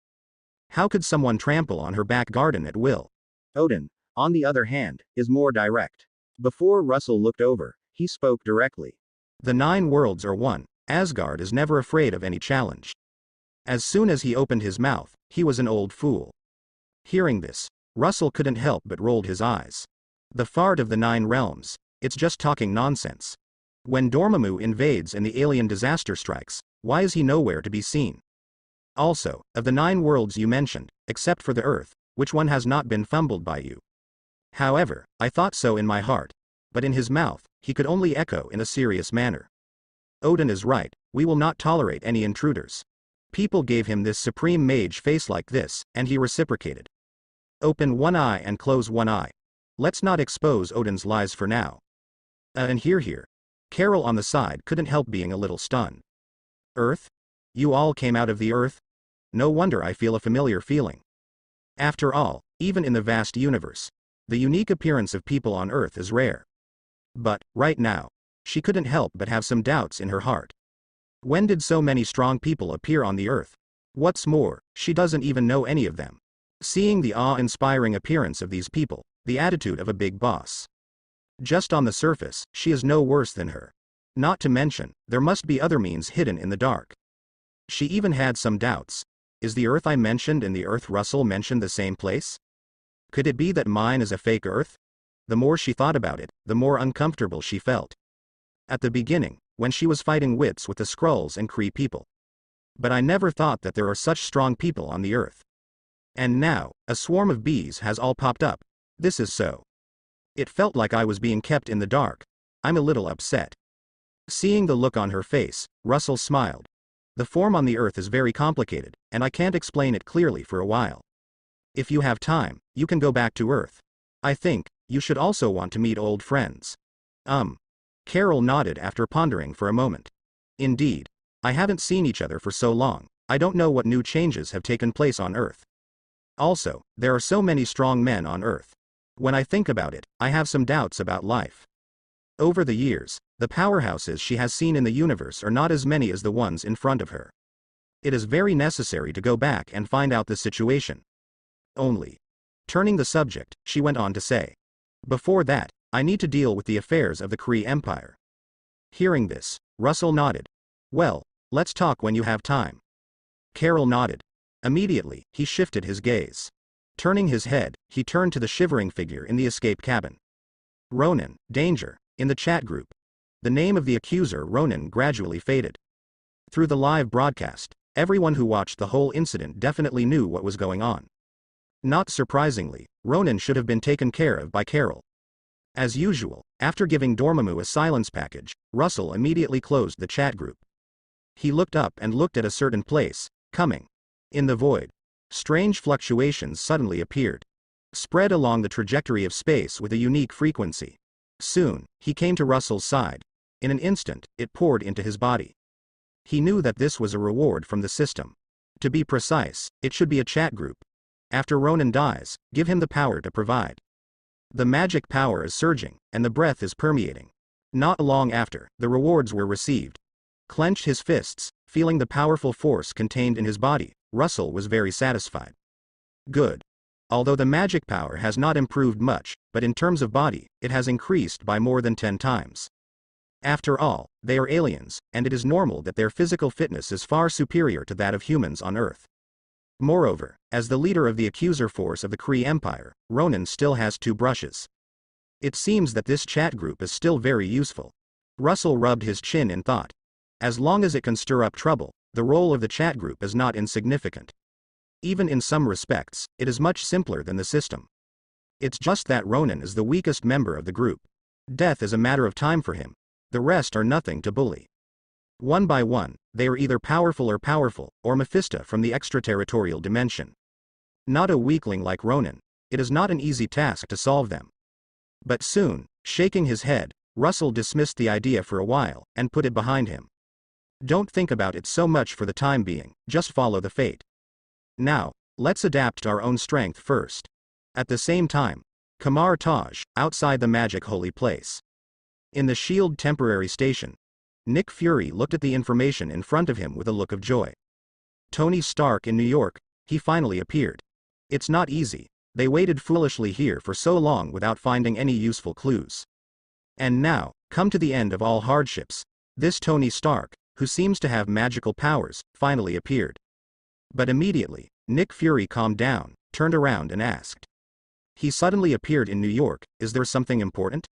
Speaker 1: How could someone trample on her back garden at will? Odin, on the other hand, is more direct. Before Russell looked over, he spoke directly. The 9 worlds are one. Asgard is never afraid of any challenge. As soon as he opened his mouth, he was an old fool. Hearing this, Russell couldn't help but rolled his eyes. The fart of the 9 realms, it's just talking nonsense. When Dormammu invades and the alien disaster strikes, why is he nowhere to be seen? Also, of the 9 worlds you mentioned, except for the Earth, which one has not been fumbled by you? However, I thought so in my heart. But in his mouth, he could only echo in a serious manner. Odin is right, we will not tolerate any intruders. People gave him this supreme mage face like this, and he reciprocated. Open one eye and close one eye. Let's not expose Odin's lies for now. And here. Carol on the side couldn't help being a little stunned. Earth? You all came out of the Earth? No wonder I feel a familiar feeling. After all, even in the vast universe, the unique appearance of people on Earth is rare. But, right now, she couldn't help but have some doubts in her heart. When did so many strong people appear on the Earth? What's more, she doesn't even know any of them. Seeing the awe-inspiring appearance of these people, the attitude of a big boss. Just on the surface, she is no worse than her. Not to mention, there must be other means hidden in the dark. She even had some doubts. Is the Earth I mentioned and the Earth Russell mentioned the same place? Could it be that mine is a fake Earth? The more she thought about it, the more uncomfortable she felt. At the beginning, when she was fighting wits with the Skrulls and Kree people. But I never thought that there are such strong people on the Earth. And now, a swarm of bees has all popped up. This is so. It felt like I was being kept in the dark. I'm a little upset. Seeing the look on her face, Russell smiled. The form on the Earth is very complicated, and I can't explain it clearly for a while. If you have time, you can go back to Earth. I think, you should also want to meet old friends. Carol nodded after pondering for a moment. Indeed. I haven't seen each other for so long, I don't know what new changes have taken place on Earth. Also, there are so many strong men on Earth. When I think about it, I have some doubts about life. Over the years, the powerhouses she has seen in the universe are not as many as the ones in front of her. It is very necessary to go back and find out the situation. Only. Turning the subject, she went on to say. Before that, I need to deal with the affairs of the Kree Empire. Hearing this, Russell nodded. Well, let's talk when you have time. Carol nodded. Immediately, he shifted his gaze. Turning his head, he turned to the shivering figure in the escape cabin. Ronan, danger, in the chat group. The name of the accuser Ronan gradually faded. Through the live broadcast, everyone who watched the whole incident definitely knew what was going on. Not surprisingly, Ronan should have been taken care of by Carol. As usual, after giving Dormammu a silence package, Russell immediately closed the chat group. He looked up and looked at a certain place, coming. In the void. Strange fluctuations suddenly appeared. Spread along the trajectory of space with a unique frequency. Soon, he came to Russell's side. In an instant, it poured into his body. He knew that this was a reward from the system. To be precise, it should be a chat group. After Ronan dies, give him the power to provide. The magic power is surging, and the breath is permeating. Not long after, the rewards were received. Clenched his fists, feeling the powerful force contained in his body, Russell was very satisfied. Good. Although the magic power has not improved much, but in terms of body, it has increased by more than 10 times. After all, they are aliens, and it is normal that their physical fitness is far superior to that of humans on Earth. Moreover, as the leader of the accuser force of the Kree Empire, Ronan still has 2 brushes. It seems that this chat group is still very useful. Russell rubbed his chin in thought. As long as it can stir up trouble, the role of the chat group is not insignificant. Even in some respects, it is much simpler than the system. It's just that Ronan is the weakest member of the group. Death is a matter of time for him. The rest are nothing to bully. One by one, they are either powerful, or Mephisto from the extraterritorial dimension. Not a weakling like Ronan, it is not an easy task to solve them. But soon, shaking his head, Russell dismissed the idea for a while, and put it behind him. Don't think about it so much for the time being, just follow the fate. Now, let's adapt our own strength first. At the same time, Kamar Taj, outside the magic holy place. In the SHIELD temporary station, Nick Fury looked at the information in front of him with a look of joy. Tony Stark in New York, he finally appeared. It's not easy, they waited foolishly here for so long without finding any useful clues. And now, come to the end of all hardships, this Tony Stark, who seems to have magical powers, finally appeared. But immediately, Nick Fury calmed down, turned around and asked. He suddenly appeared in New York, is there something important?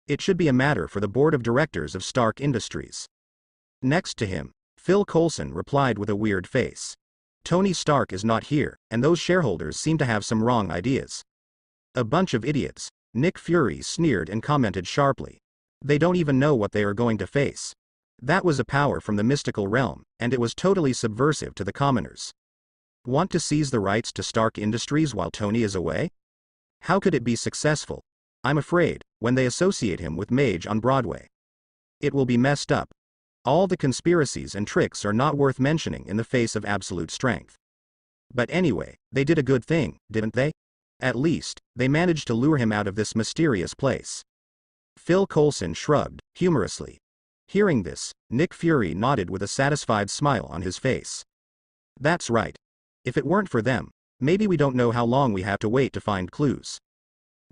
Speaker 1: It should be a matter for the board of directors of Stark Industries. Next to him, Phil Coulson replied with a weird face. Tony Stark is not here, and those shareholders seem to have some wrong ideas. A bunch of idiots, Nick Fury sneered and commented sharply. They don't even know what they are going to face. That was a power from the mystical realm, and it was totally subversive to the commoners. Want to seize the rights to Stark Industries while Tony is away? How could it be successful? I'm afraid, when they associate him with Mage on Broadway. It will be messed up. All the conspiracies and tricks are not worth mentioning in the face of absolute strength. But anyway, they did a good thing, didn't they? At least, they managed to lure him out of this mysterious place. Phil Coulson shrugged, humorously. Hearing this, Nick Fury nodded with a satisfied smile on his face. That's right. If it weren't for them, maybe we don't know how long we have to wait to find clues.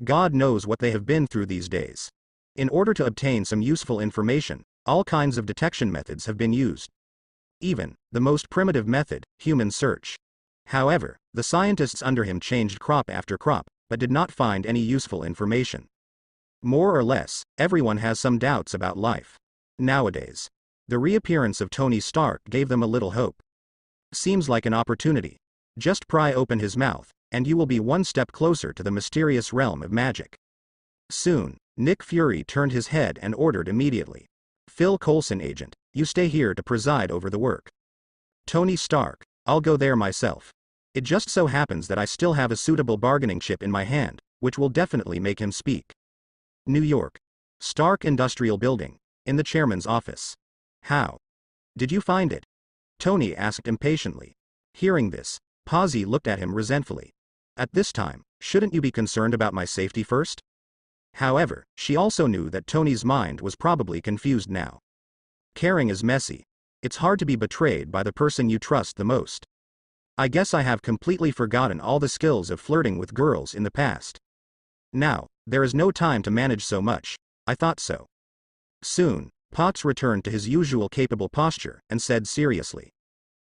Speaker 1: God knows what they have been through these days. In order to obtain some useful information, all kinds of detection methods have been used. Even the most primitive method, human search. However, the scientists under him changed crop after crop, but did not find any useful information. More or less, everyone has some doubts about life. Nowadays, the reappearance of Tony Stark gave them a little hope. Seems like an opportunity. Just pry open his mouth, and you will be one step closer to the mysterious realm of magic. Soon, Nick Fury turned his head and ordered immediately. Phil Coulson, agent, you stay here to preside over the work. Tony Stark, I'll go there myself. It just so happens that I still have a suitable bargaining chip in my hand, which will definitely make him speak. New York. Stark Industrial Building. In the chairman's office. How did you find it? Tony asked impatiently. Hearing this, Pazzi looked at him resentfully. At this time, shouldn't you be concerned about my safety first? However, she also knew that Tony's mind was probably confused now. Caring is messy. It's hard to be betrayed by the person you trust the most. I guess I have completely forgotten all the skills of flirting with girls in the past. Now, there is no time to manage so much. I thought so. Soon, Potts returned to his usual capable posture and said seriously.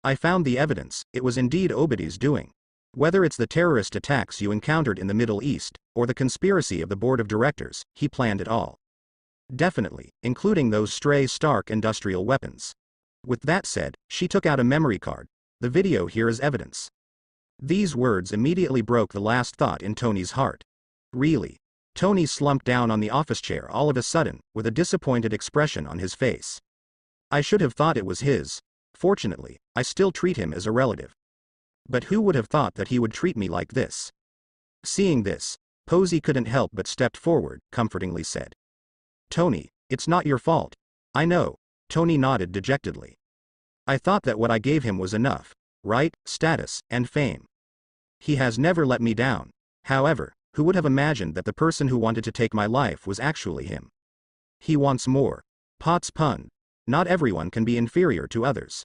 Speaker 1: I found the evidence, it was indeed Obadiah's doing. Whether it's the terrorist attacks you encountered in the Middle East, or the conspiracy of the board of directors, he planned it all. Definitely, including those stray Stark industrial weapons. With that said, she took out a memory card. The video here is evidence. These words immediately broke the last thought in Tony's heart. Really? Tony slumped down on the office chair all of a sudden, with a disappointed expression on his face. I should have thought it was his. Fortunately, I still treat him as a relative. But who would have thought that he would treat me like this? Seeing this, Posey couldn't help but stepped forward, comfortingly said. Tony, it's not your fault. I know. Tony nodded dejectedly. I thought that what I gave him was enough, right, status, and fame. He has never let me down. However, who would have imagined that the person who wanted to take my life was actually him? He wants more. Potts punned. Not everyone can be inferior to others.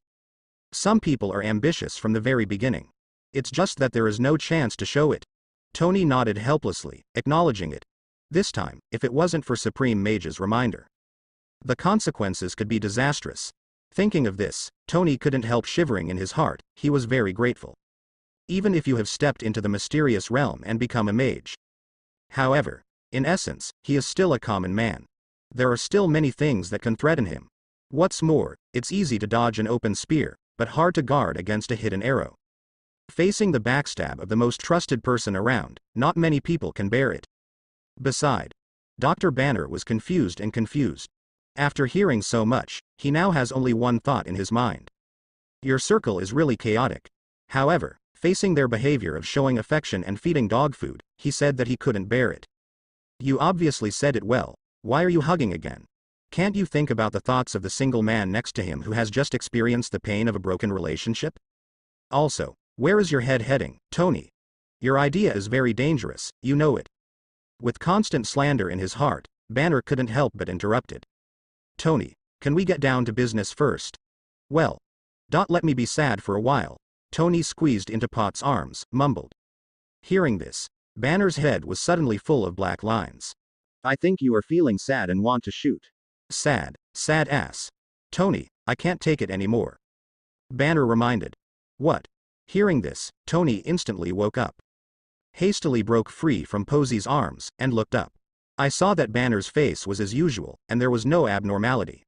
Speaker 1: Some people are ambitious from the very beginning. It's just that there is no chance to show it. Tony nodded helplessly, acknowledging it. This time, if it wasn't for Supreme Mage's reminder, the consequences could be disastrous. Thinking of this, Tony couldn't help shivering in his heart. He was very grateful. Even if you have stepped into the mysterious realm and become a mage. However, in essence, he is still a common man. There are still many things that can threaten him. What's more, it's easy to dodge an open spear, but hard to guard against a hidden arrow. Facing the backstab of the most trusted person around, not many people can bear it. Beside, Dr. Banner was confused. After hearing so much, he now has only one thought in his mind. Your circle is really chaotic. However, facing their behavior of showing affection and feeding dog food, he said that he couldn't bear it. You obviously said it well. Why are you hugging again? Can't you think about the thoughts of the single man next to him who has just experienced the pain of a broken relationship? Also, where is your head heading, Tony? Your idea is very dangerous, you know it. With constant slander in his heart, Banner couldn't help but interrupted. Tony, can we get down to business first? Well, let me be sad for a while. Tony squeezed into Potts' arms, mumbled. Hearing this, Banner's head was suddenly full of black lines. I think you are feeling sad and want to shoot. Sad ass. Tony, I can't take it anymore. Banner reminded. What? Hearing this, Tony instantly woke up. Hastily broke free from Posey's arms, and looked up. I saw that Banner's face was as usual, and there was no abnormality.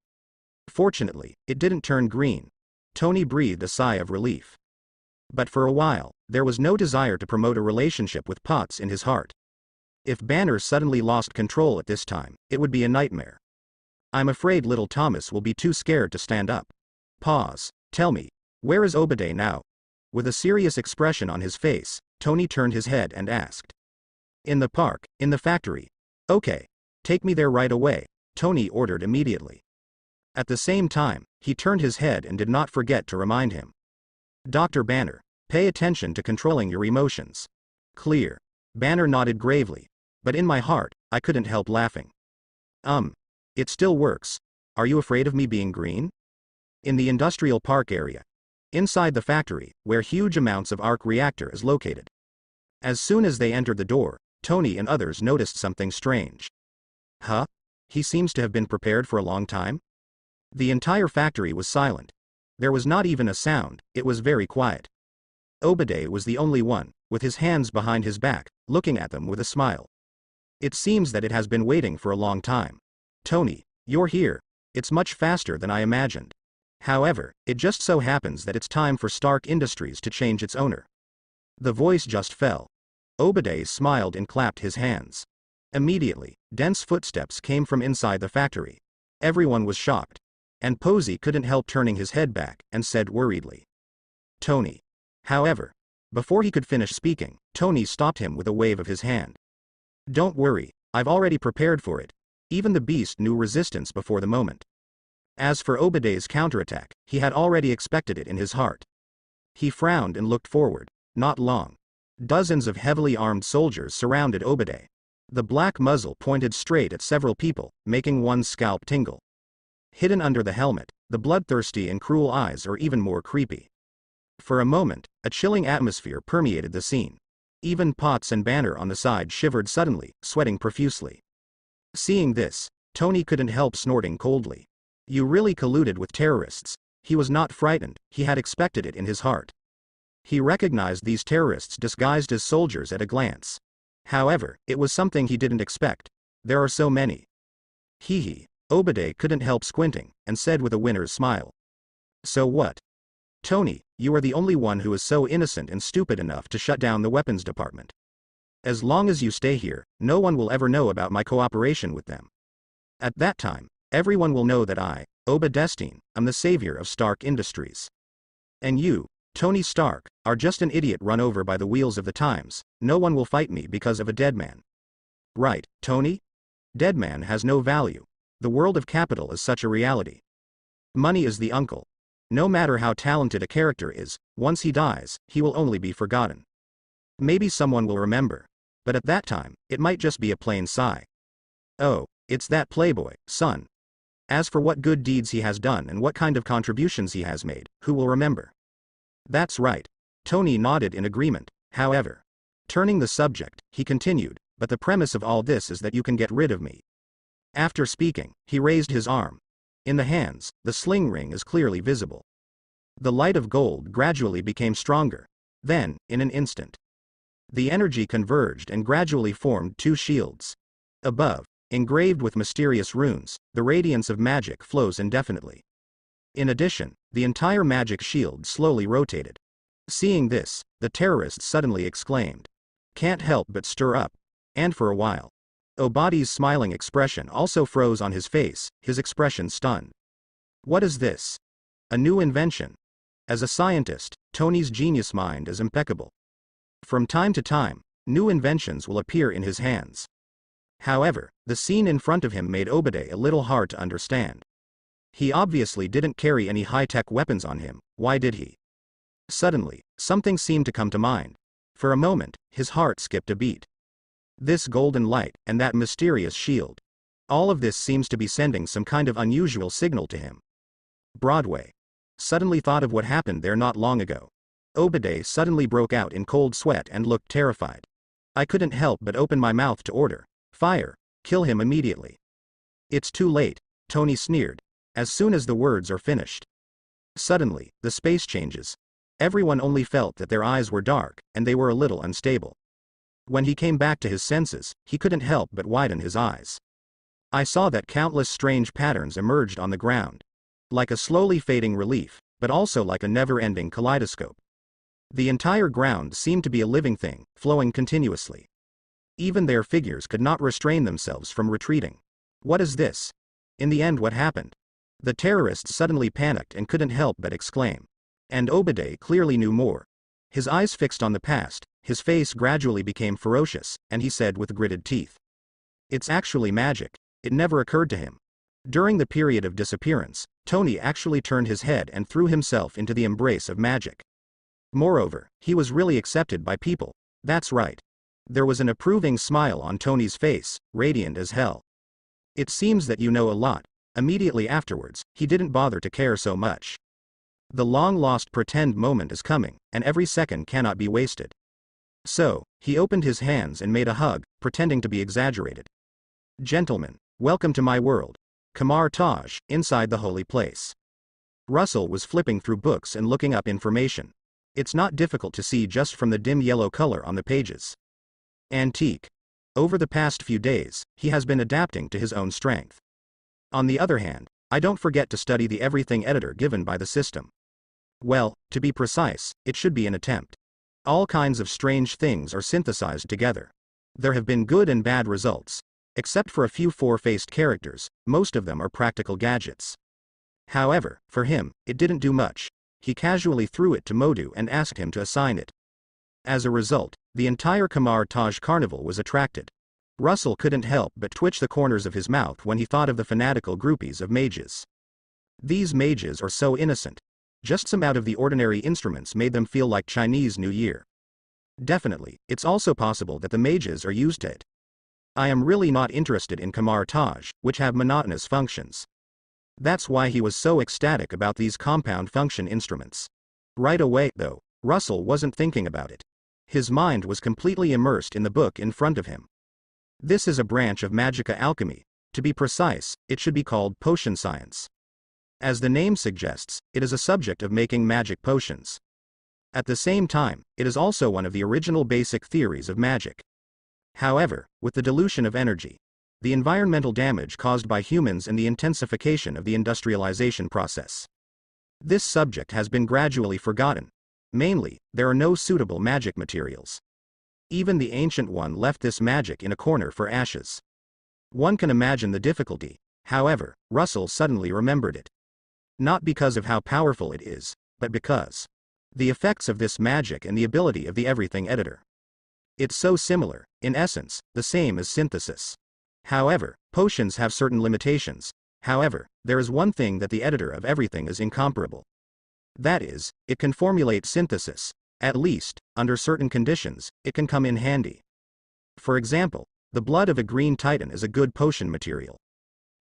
Speaker 1: Fortunately, it didn't turn green. Tony breathed a sigh of relief. But for a while, there was no desire to promote a relationship with Potts in his heart. If Banner suddenly lost control at this time, it would be a nightmare. I'm afraid little Thomas will be too scared to stand up. Pause. Tell me, where is Obadiah now? With a serious expression on his face, Tony turned his head and asked. In the park, in the factory. Okay. Take me there right away, Tony ordered immediately. At the same time, he turned his head and did not forget to remind him. Dr. Banner, pay attention to controlling your emotions. Clear. Banner nodded gravely. But in my heart, I couldn't help laughing. It still works. Are you afraid of me being green? In the industrial park area. Inside the factory, where huge amounts of arc reactor is located. As soon as they entered the door, Tony and others noticed something strange. Huh? He seems to have been prepared for a long time? The entire factory was silent. There was not even a sound, it was very quiet. Obadiah was the only one, with his hands behind his back, looking at them with a smile. It seems that it has been waiting for a long time. Tony, you're here. It's much faster than I imagined. However, it just so happens that it's time for Stark Industries to change its owner. The voice just fell. Obadiah smiled and clapped his hands. Immediately, dense footsteps came from inside the factory. Everyone was shocked. And Posey couldn't help turning his head back and said worriedly, "Tony." However, before he could finish speaking, Tony stopped him with a wave of his hand. "Don't worry, I've already prepared for it." Even the beast knew resistance before the moment. As for Obadiah's counterattack, he had already expected it in his heart. He frowned and looked forward. Not long. Dozens of heavily armed soldiers surrounded Obadiah. The black muzzle pointed straight at several people, making one's scalp tingle. Hidden under the helmet, the bloodthirsty and cruel eyes are even more creepy. For a moment, a chilling atmosphere permeated the scene. Even Potts and Banner on the side shivered suddenly, sweating profusely. Seeing this, Tony couldn't help snorting coldly. You really colluded with terrorists. He was not frightened, he had expected it in his heart. He recognized these terrorists disguised as soldiers at a glance. However, it was something he didn't expect. There are so many. Hee. Obadiah couldn't help squinting, and said with a winner's smile. "So what? Tony, you are the only one who is so innocent and stupid enough to shut down the weapons department. As long as you stay here, no one will ever know about my cooperation with them. At that time, everyone will know that I, Obadiah, am the savior of Stark Industries. And you, Tony Stark, are just an idiot run over by the wheels of the times. No one will fight me because of a dead man. Right, Tony? Dead man has no value. The world of capital is such a reality. Money is the uncle. No matter how talented a character is, once he dies, he will only be forgotten. Maybe someone will remember. But at that time, it might just be a plain sigh. Oh, it's that playboy, son. As for what good deeds he has done and what kind of contributions he has made, who will remember? That's right. Tony nodded in agreement. However, turning the subject, he continued, but the premise of all this is that you can get rid of me. After speaking, he raised his arm. In the hands, the sling ring is clearly visible. The light of gold gradually became stronger. Then, in an instant, the energy converged and gradually formed two shields. Above, engraved with mysterious runes, the radiance of magic flows indefinitely. In addition, the entire magic shield slowly rotated. Seeing this, the terrorists suddenly exclaimed. Can't help but stir up. And for a while, Obadiah's smiling expression also froze on his face, his expression stunned. What is this? A new invention? As a scientist, Tony's genius mind is impeccable. From time to time, new inventions will appear in his hands. However, the scene in front of him made Obadiah a little hard to understand. He obviously didn't carry any high-tech weapons on him. Why did he? Suddenly, something seemed to come to mind. For a moment, his heart skipped a beat. This golden light, and that mysterious shield. All of this seems to be sending some kind of unusual signal to him. Broadway. Suddenly thought of what happened there not long ago. Obadiah suddenly broke out in cold sweat and looked terrified. I couldn't help but open my mouth to order. Fire! Kill him immediately. It's too late, Tony sneered. As soon as the words are finished. Suddenly, the space changes. Everyone only felt that their eyes were dark, and they were a little unstable. When he came back to his senses, he couldn't help but widen his eyes. I saw that countless strange patterns emerged on the ground. Like a slowly fading relief, but also like a never-ending kaleidoscope. The entire ground seemed to be a living thing, flowing continuously. Even their figures could not restrain themselves from retreating. What is this? In the end, what happened? The terrorists suddenly panicked and couldn't help but exclaim. And Obadiah clearly knew more. His eyes fixed on the past, his face gradually became ferocious, and he said with gritted teeth. It's actually magic. It never occurred to him. During the period of disappearance, Tony actually turned his head and threw himself into the embrace of magic. Moreover, he was really accepted by people. That's right. There was an approving smile on Tony's face, radiant as hell. It seems that you know a lot. Immediately afterwards, he didn't bother to care so much. The long-lost pretend moment is coming, and every second cannot be wasted. So, he opened his hands and made a hug, pretending to be exaggerated. Gentlemen, welcome to my world. Kamar Taj, inside the holy place. Russell was flipping through books and looking up information. It's not difficult to see just from the dim yellow color on the pages. Antique. Over the past few days, he has been adapting to his own strength. On the other hand, I don't forget to study the everything editor given by the system. Well, to be precise, it should be an attempt. All kinds of strange things are synthesized together. There have been good and bad results. Except for a few four-faced characters, most of them are practical gadgets. However, for him, it didn't do much. He casually threw it to Modu and asked him to assign it. As a result, the entire Kamar Taj carnival was attracted. Russell couldn't help but twitch the corners of his mouth when he thought of the fanatical groupies of mages. These mages are so innocent. Just some out-of-the-ordinary instruments made them feel like Chinese New Year. Definitely, it's also possible that the mages are used to it. I am really not interested in Kamar Taj, which have monotonous functions. That's why he was so ecstatic about these compound function instruments. Right away, though, Russell wasn't thinking about it. His mind was completely immersed in the book in front of him. This is a branch of magica alchemy. To be precise, it should be called potion science. As the name suggests, it is a subject of making magic potions. At the same time, it is also one of the original basic theories of magic. However, with the dilution of energy, the environmental damage caused by humans and the intensification of the industrialization process, this subject has been gradually forgotten. Mainly, there are no suitable magic materials. Even the Ancient One left this magic in a corner for ashes. One can imagine the difficulty. However, Russell suddenly remembered it. Not because of how powerful it is, but because the effects of this magic and the ability of the everything editor. It's so similar, in essence, the same as synthesis. However, potions have certain limitations. However, there is one thing that the editor of everything is incomparable. That is, it can formulate synthesis. At least, under certain conditions, it can come in handy. For example, the blood of a green titan is a good potion material.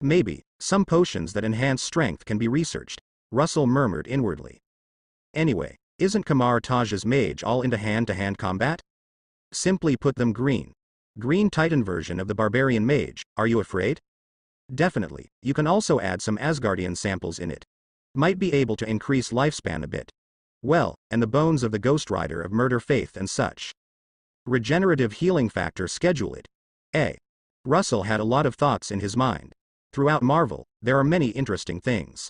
Speaker 1: Maybe, some potions that enhance strength can be researched, Russell murmured inwardly. Anyway, isn't Kamar Taj's mage all into hand-to-hand combat? Simply put them green. Green titan version of the barbarian mage, are you afraid? Definitely, you can also add some Asgardian samples in it. Might be able to increase lifespan a bit. Well, and the bones of the Ghost Rider of Murder Faith and such. Regenerative healing factor schedule it. Russell had a lot of thoughts in his mind. Throughout Marvel, there are many interesting things.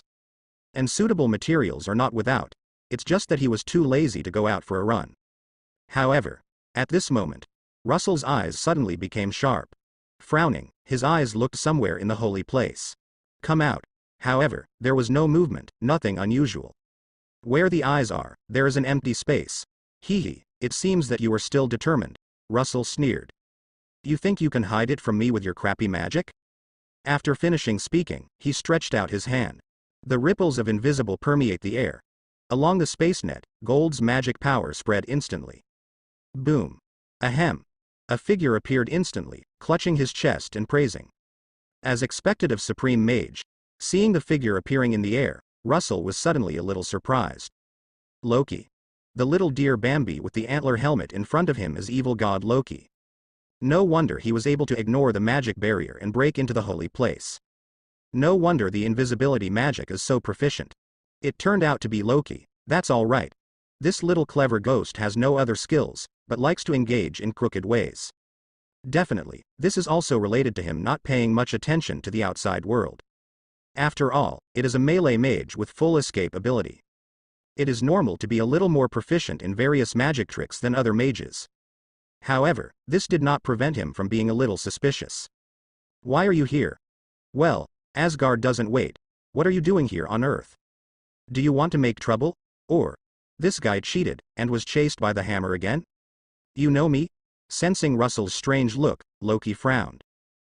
Speaker 1: And suitable materials are not without. It's just that he was too lazy to go out for a run. However, at this moment, Russell's eyes suddenly became sharp. Frowning, his eyes looked somewhere in the holy place. Come out. However, there was no movement, nothing unusual. Where the eyes are, there is an empty space. Hee, it seems that you are still determined, Russell sneered. You think you can hide it from me with your crappy magic? After finishing speaking, he stretched out his hand. The ripples of invisible permeate the air. Along the space net, Gold's magic power spread instantly. Boom. Ahem. A figure appeared instantly, clutching his chest and praising. As expected of Supreme Mage, seeing the figure appearing in the air, Russell was suddenly a little surprised. Loki. The little deer Bambi with the antler helmet in front of him is evil god Loki. No wonder he was able to ignore the magic barrier and break into the holy place. No wonder the invisibility magic is so proficient. It turned out to be Loki. That's all right. This little clever ghost has no other skills, but likes to engage in crooked ways. Definitely, this is also related to him not paying much attention to the outside world. After all, it is a melee mage with full escape ability. It is normal to be a little more proficient in various magic tricks than other mages. However, this did not prevent him from being a little suspicious. Why are you here? Well, Asgard doesn't wait. What are you doing here on Earth? Do you want to make trouble? Or, this guy cheated, and was chased by the hammer again? You know me? Sensing Russell's strange look, Loki frowned.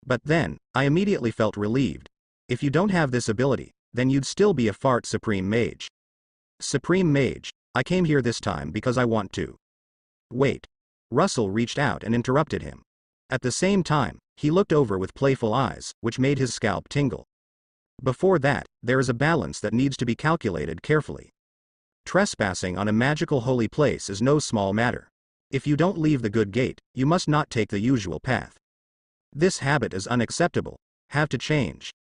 Speaker 1: But then, I immediately felt relieved. If you don't have this ability, then you'd still be a fart Supreme Mage. Supreme Mage, I came here this time because I want to. Wait. Russell reached out and interrupted him. At the same time, he looked over with playful eyes, which made his scalp tingle. Before that, there is a balance that needs to be calculated carefully. Trespassing on a magical holy place is no small matter. If you don't leave the good gate, you must not take the usual path. This habit is unacceptable. Have to change.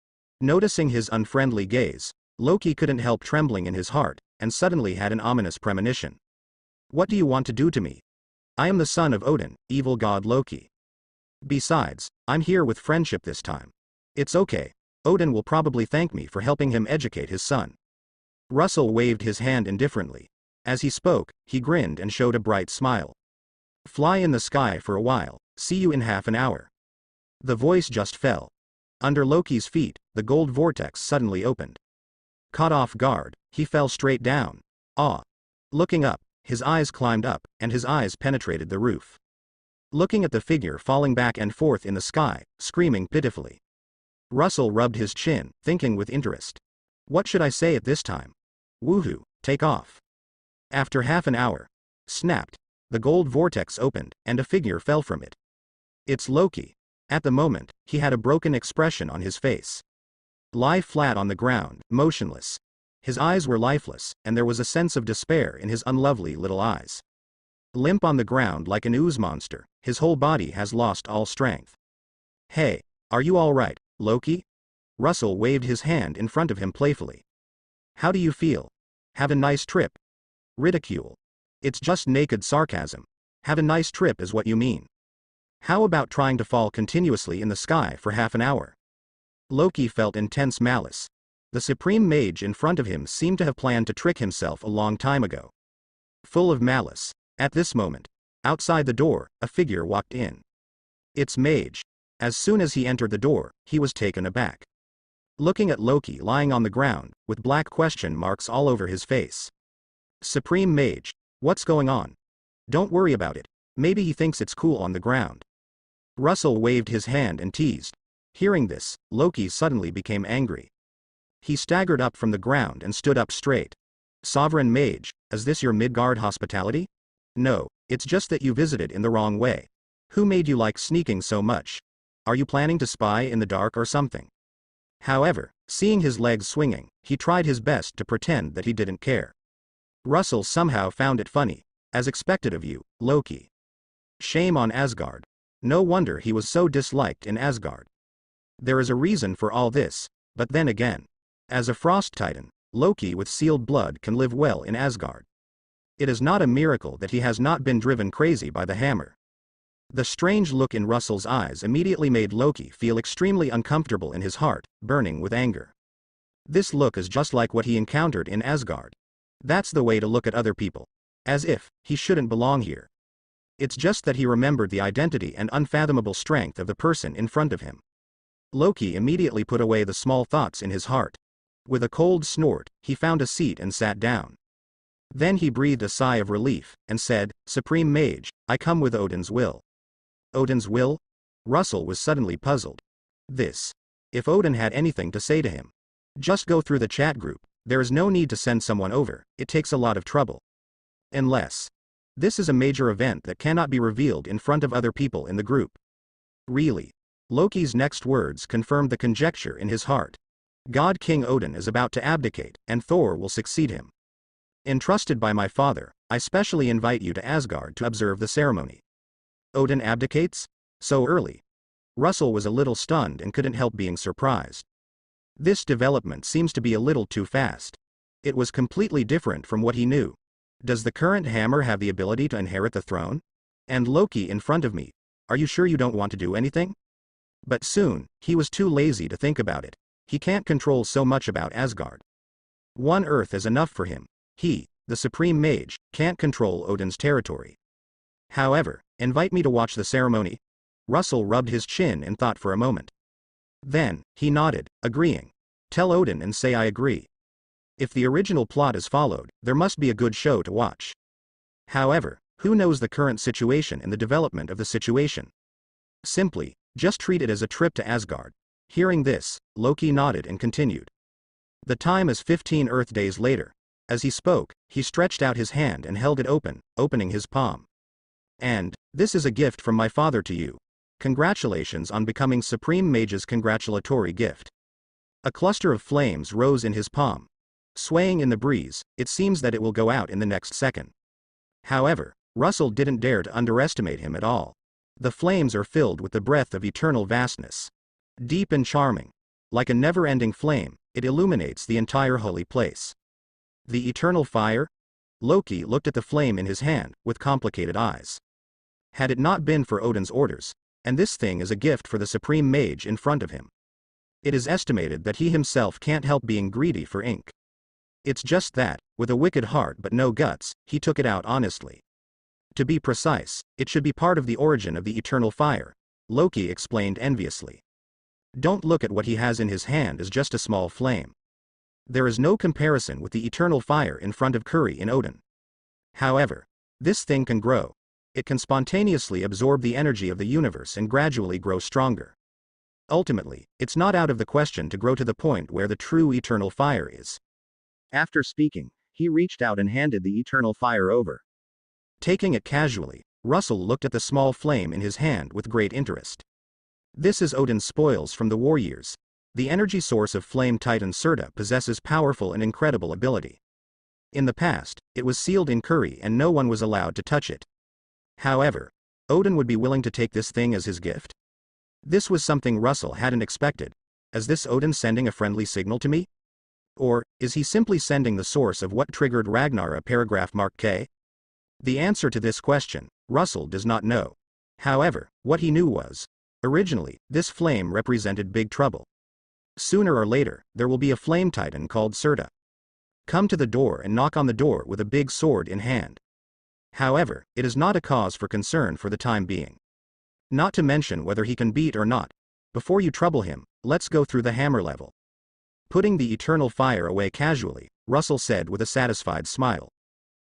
Speaker 1: Noticing his unfriendly gaze, Loki couldn't help trembling in his heart, and suddenly had an ominous premonition. What do you want to do to me? I am the son of Odin, evil god Loki. Besides, I'm here with friendship this time. It's okay. Odin will probably thank me for helping him educate his son. Russell waved his hand indifferently. As he spoke, he grinned and showed a bright smile. Fly in the sky for a while, see you in half an hour. The voice just fell. Under Loki's feet, the gold vortex suddenly opened. Caught off guard, he fell straight down. Awe. Looking up, his eyes climbed up, and his eyes penetrated the roof. Looking at the figure falling back and forth in the sky, screaming pitifully. Russell rubbed his chin, thinking with interest. What should I say at this time? Woohoo, take off. After half an hour. Snapped. The gold vortex opened, and a figure fell from it. It's Loki. At the moment, he had a broken expression on his face. Lie flat on the ground, motionless. His eyes were lifeless, and there was a sense of despair in his unlovely little eyes. Limp on the ground like an ooze monster, his whole body has lost all strength. Hey, are you all right, Loki? Russell waved his hand in front of him playfully. How do you feel? Have a nice trip. Ridicule. It's just naked sarcasm. Have a nice trip is what you mean. How about trying to fall continuously in the sky for half an hour? Loki felt intense malice. The supreme mage in front of him seemed to have planned to trick himself a long time ago. Full of malice. At this moment, outside the door, a figure walked in. It's Mage. As soon as he entered the door, he was taken aback. Looking at Loki lying on the ground, with black question marks all over his face. Supreme Mage, what's going on? Don't worry about it. Maybe he thinks it's cool on the ground. Russell waved his hand and teased. Hearing this, Loki suddenly became angry. He staggered up from the ground and stood up straight. Sovereign Mage, is this your Midgard hospitality? No, it's just that you visited in the wrong way. Who made you like sneaking so much? Are you planning to spy in the dark or something? However, seeing his legs swinging, he tried his best to pretend that he didn't care. Russell somehow found it funny. As expected of you, Loki. Shame on Asgard. No wonder he was so disliked in Asgard. There is a reason for all this, but then again. As a frost titan, Loki with sealed blood can live well in Asgard. It is not a miracle that he has not been driven crazy by the hammer. The strange look in Russell's eyes immediately made Loki feel extremely uncomfortable in his heart, burning with anger. This look is just like what he encountered in Asgard. That's the way to look at other people. As if he shouldn't belong here. It's just that he remembered the identity and unfathomable strength of the person in front of him. Loki immediately put away the small thoughts in his heart. With a cold snort, he found a seat and sat down. Then he breathed a sigh of relief, and said, Supreme Mage, I come with Odin's will. Odin's will? Russell was suddenly puzzled. This. If Odin had anything to say to him. Just go through the chat group, there is no need to send someone over, it takes a lot of trouble. Unless. This is a major event that cannot be revealed in front of other people in the group. Really. Loki's next words confirmed the conjecture in his heart. God King Odin is about to abdicate, and Thor will succeed him. Entrusted by my father, I specially invite you to Asgard to observe the ceremony. Odin abdicates? So early? Russell was a little stunned and couldn't help being surprised. This development seems to be a little too fast. It was completely different from what he knew. Does the current hammer have the ability to inherit the throne? And Loki in front of me. Are you sure you don't want to do anything? But soon, he was too lazy to think about it. He can't control so much about Asgard. One earth is enough for him. He, the Supreme Mage, can't control Odin's territory. However, invite me to watch the ceremony? Russell rubbed his chin and thought for a moment. Then, he nodded, agreeing. Tell Odin and say I agree. If the original plot is followed, there must be a good show to watch. However, who knows the current situation and the development of the situation? Simply, just treat it as a trip to Asgard. Hearing this, Loki nodded and continued. The time is 15 Earth days later. As he spoke, he stretched out his hand and held it open, opening his palm. And, this is a gift from my father to you. Congratulations on becoming Supreme Mage's congratulatory gift. A cluster of flames rose in his palm. Swaying in the breeze, it seems that it will go out in the next second. However, Russell didn't dare to underestimate him at all. The flames are filled with the breath of eternal vastness. Deep and charming. Like a never-ending flame, it illuminates the entire holy place. The eternal fire? Loki looked at the flame in his hand, with complicated eyes. Had it not been for Odin's orders, and this thing is a gift for the Supreme Mage in front of him. It is estimated that he himself can't help being greedy for ink. It's just that, with a wicked heart but no guts, he took it out honestly. To be precise, it should be part of the origin of the eternal fire, Loki explained enviously. Don't look at what he has in his hand as just a small flame. There is no comparison with the eternal fire in front of Curry in Odin. However, this thing can grow. It can spontaneously absorb the energy of the universe and gradually grow stronger. Ultimately, it's not out of the question to grow to the point where the true eternal fire is. After speaking, he reached out and handed the eternal fire over. Taking it casually, Russell looked at the small flame in his hand with great interest. This is Odin's spoils from the war years. The energy source of Flame Titan Serta possesses powerful and incredible ability. In the past, it was sealed in Curry and no one was allowed to touch it. However, Odin would be willing to take this thing as his gift? This was something Russell hadn't expected. Is this Odin sending a friendly signal to me? Or, is he simply sending the source of what triggered Ragnara paragraph mark K? The answer to this question, Russell does not know. However, what he knew was, originally, this flame represented big trouble. Sooner or later, there will be a flame titan called Serta. Come to the door and knock on the door with a big sword in hand. However, it is not a cause for concern for the time being. Not to mention whether he can beat or not. Before you trouble him, let's go through the hammer level. Putting the eternal fire away casually, Russell said with a satisfied smile.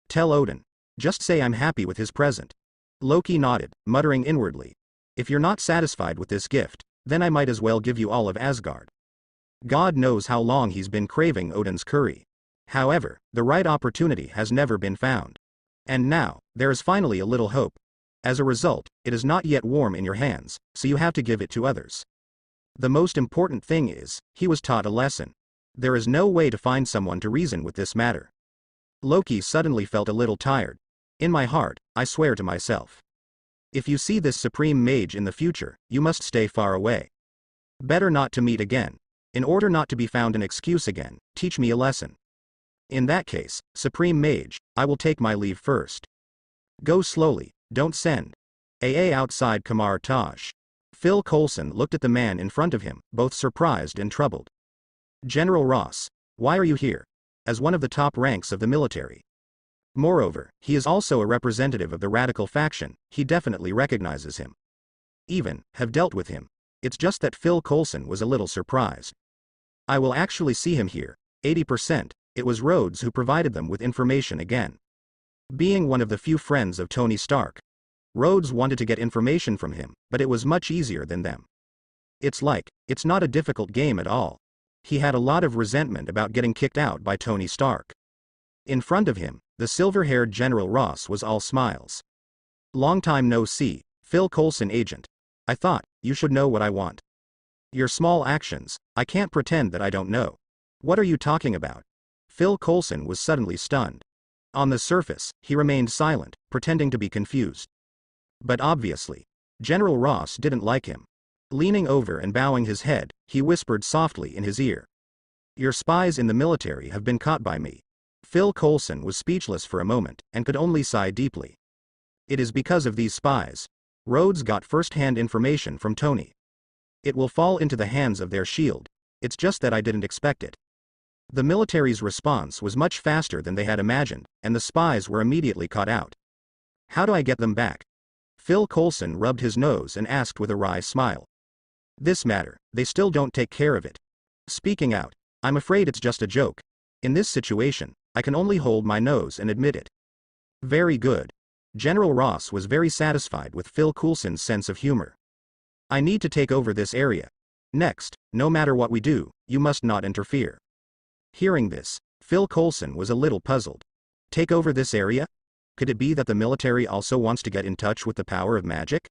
Speaker 1: Tell Odin. Just say I'm happy with his present. Loki nodded, muttering inwardly. If you're not satisfied with this gift, then I might as well give you all of Asgard. God knows how long he's been craving Odin's curry. However, the right opportunity has never been found. And now, there is finally a little hope. As a result, it is not yet warm in your hands, so you have to give it to others. The most important thing is, he was taught a lesson. There is no way to find someone to reason with this matter. Loki suddenly felt a little tired. In my heart, I swear to myself. If you see this supreme mage in the future, you must stay far away. Better not to meet again. In order not to be found an excuse again, teach me a lesson. In that case, supreme mage, I will take my leave first. Go slowly, don't send. AA outside Kamar Taj. Phil Coulson looked at the man in front of him, both surprised and troubled. General Ross, why are you here? As one of the top ranks of the military. Moreover, he is also a representative of the radical faction, he definitely recognizes him. Even, have dealt with him. It's just that Phil Coulson was a little surprised. I will actually see him here, 80%, it was Rhodes who provided them with information again. Being one of the few friends of Tony Stark, Rhodes wanted to get information from him, but it was much easier than them. It's not a difficult game at all. He had a lot of resentment about getting kicked out by Tony Stark. In front of him, the silver-haired General Ross was all smiles. Long time no see, Phil Coulson agent. I thought, you should know what I want. Your small actions, I can't pretend that I don't know. What are you talking about? Phil Coulson was suddenly stunned. On the surface, he remained silent, pretending to be confused. But obviously, General Ross didn't like him. Leaning over and bowing his head, he whispered softly in his ear. Your spies in the military have been caught by me. Phil Coulson was speechless for a moment, and could only sigh deeply. It is because of these spies. Rhodes got first-hand information from Tony. It will fall into the hands of their shield. It's just that I didn't expect it. The military's response was much faster than they had imagined, and the spies were immediately caught out. How do I get them back? Phil Coulson rubbed his nose and asked with a wry smile. This matter, they still don't take care of it. Speaking out, I'm afraid it's just a joke. In this situation, I can only hold my nose and admit it. Very good. General Ross was very satisfied with Phil Coulson's sense of humor. I need to take over this area. Next, no matter what we do, you must not interfere. Hearing this, Phil Coulson was a little puzzled. Take over this area? Could it be that the military also wants to get in touch with the power of magic?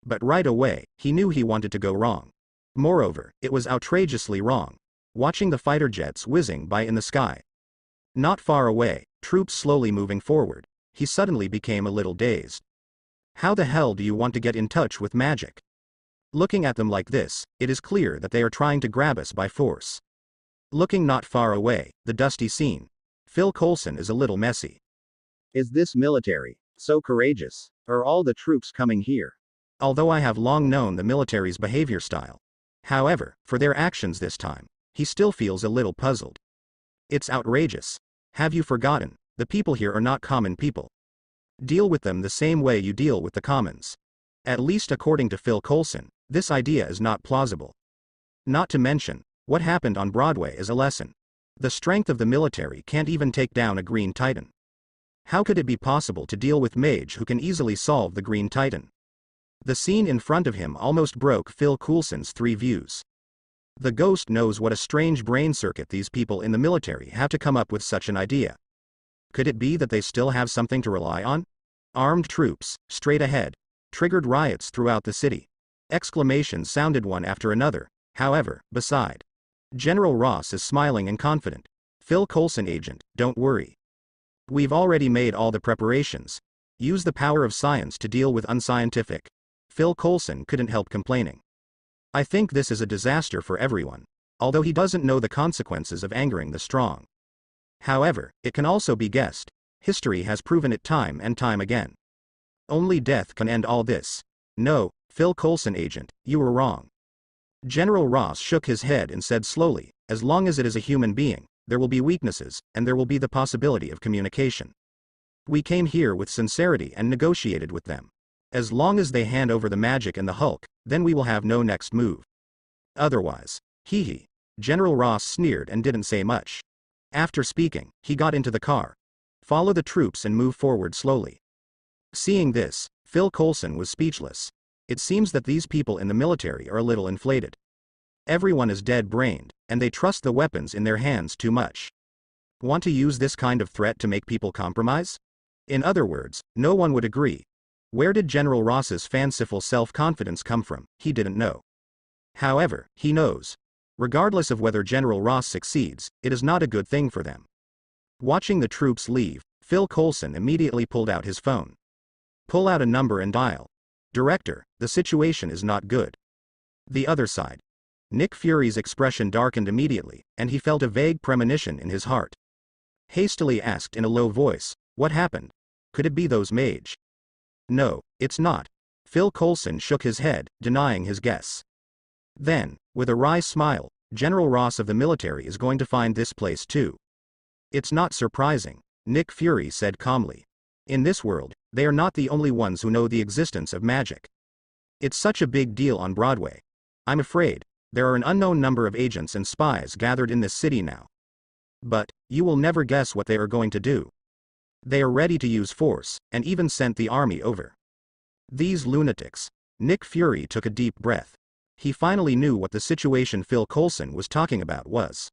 Speaker 1: But right away, he knew he wanted to go wrong. Moreover, it was outrageously wrong. Watching the fighter jets whizzing by in the sky. Not far away, troops slowly moving forward, he suddenly became a little dazed. How the hell do you want to get in touch with magic? Looking at them like this, it is clear that they are trying to grab us by force. Looking not far away, the dusty scene. Phil Coulson is a little messy. Is this military so courageous? Are all the troops coming here? Although I have long known the military's behavior style. However, for their actions this time, he still feels a little puzzled. It's outrageous. Have you forgotten? The people here are not common people. Deal with them the same way you deal with the commons. At least according to Phil Coulson, this idea is not plausible. Not to mention, what happened on Broadway is a lesson. The strength of the military can't even take down a Green Titan. How could it be possible to deal with Mage who can easily solve the Green Titan? The scene in front of him almost broke Phil Coulson's 3 views. The ghost knows what a strange brain circuit these people in the military have to come up with such an idea. Could it be that they still have something to rely on? Armed troops, straight ahead, triggered riots throughout the city. Exclamations sounded one after another, however, beside. General Ross is smiling and confident. Phil Coulson, agent, don't worry. We've already made all the preparations. Use the power of science to deal with unscientific. Phil Coulson couldn't help complaining. I think this is a disaster for everyone, although he doesn't know the consequences of angering the strong. However, it can also be guessed. History has proven it time and time again. Only death can end all this. No, Phil Coulson, agent, you were wrong. General Ross shook his head and said slowly, as long as it is a human being, there will be weaknesses, and there will be the possibility of communication. We came here with sincerity and negotiated with them. As long as they hand over the magic and the Hulk, then we will have no next move. Otherwise, hee. General Ross sneered and didn't say much. After speaking, he got into the car. Follow the troops and move forward slowly. Seeing this, Phil Coulson was speechless. It seems that these people in the military are a little inflated. Everyone is dead-brained, and they trust the weapons in their hands too much. Want to use this kind of threat to make people compromise? In other words, no one would agree. Where did General Ross's fanciful self-confidence come from? He didn't know. However, he knows. Regardless of whether General Ross succeeds, it is not a good thing for them. Watching the troops leave, Phil Coulson immediately pulled out his phone. Pull out a number and dial. Director, the situation is not good. The other side. Nick Fury's expression darkened immediately, and he felt a vague premonition in his heart. Hastily asked in a low voice, what happened? Could it be those Mage? No, it's not. Phil Coulson shook his head, denying his guess. Then, with a wry smile, General Ross of the military is going to find this place too. It's not surprising, Nick Fury said calmly. In this world, they are not the only ones who know the existence of magic. It's such a big deal on Broadway. I'm afraid, there are an unknown number of agents and spies gathered in this city now. But, you will never guess what they are going to do. They are ready to use force, and even sent the army over. These lunatics. Nick Fury took a deep breath. He finally knew what the situation Phil Coulson was talking about was.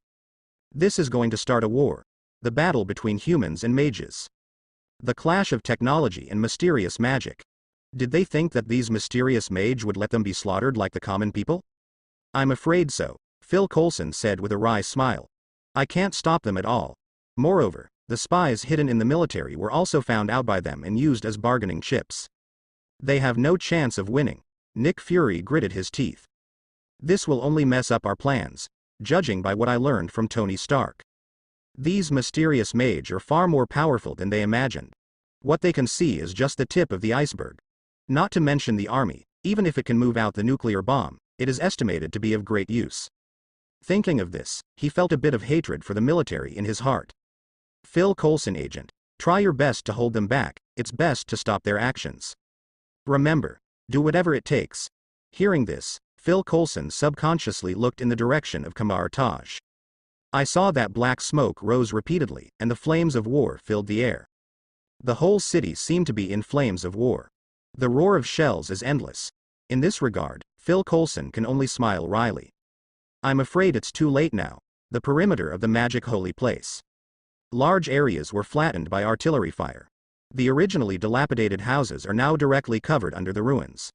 Speaker 1: This is going to start a war. The battle between humans and mages. The clash of technology and mysterious magic. Did they think that these mysterious mage would let them be slaughtered like the common people? I'm afraid so, Phil Coulson said with a wry smile. I can't stop them at all. Moreover, the spies hidden in the military were also found out by them and used as bargaining chips. They have no chance of winning. Nick Fury gritted his teeth. This will only mess up our plans, judging by what I learned from Tony Stark. These mysterious mage are far more powerful than they imagined. What they can see is just the tip of the iceberg. Not to mention the army, even if it can move out the nuclear bomb, it is estimated to be of great use. Thinking of this, he felt a bit of hatred for the military in his heart. Phil Coulson, agent, try your best to hold them back, it's best to stop their actions. Remember, do whatever it takes. Hearing this, Phil Coulson subconsciously looked in the direction of Kamar Taj. I saw that black smoke rose repeatedly, and the flames of war filled the air. The whole city seemed to be in flames of war. The roar of shells is endless. In this regard, Phil Coulson can only smile wryly. I'm afraid it's too late now. The perimeter of the magic holy place. Large areas were flattened by artillery fire. The originally dilapidated houses are now directly covered under the ruins.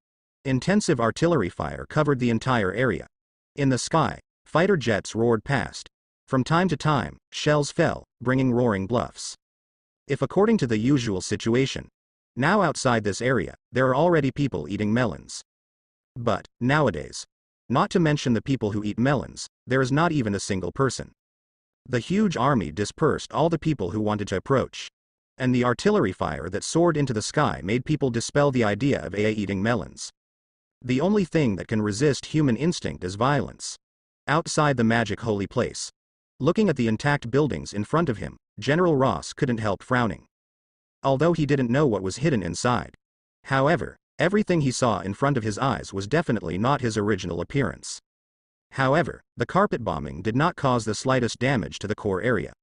Speaker 1: Intensive artillery fire covered the entire area. In the sky, fighter jets roared past. From time to time, shells fell, bringing roaring bluffs. If according to the usual situation, now outside this area, there are already people eating melons. But, nowadays, not to mention the people who eat melons, there is not even a single person. The huge army dispersed all the people who wanted to approach. And the artillery fire that soared into the sky made people dispel the idea of eating melons. The only thing that can resist human instinct is violence. Outside the magic holy place, Looking at the intact buildings in front of him, General Ross couldn't help frowning. Although he didn't know what was hidden inside. However, everything he saw in front of his eyes was definitely not his original appearance. However, the carpet bombing did not cause the slightest damage to the core area.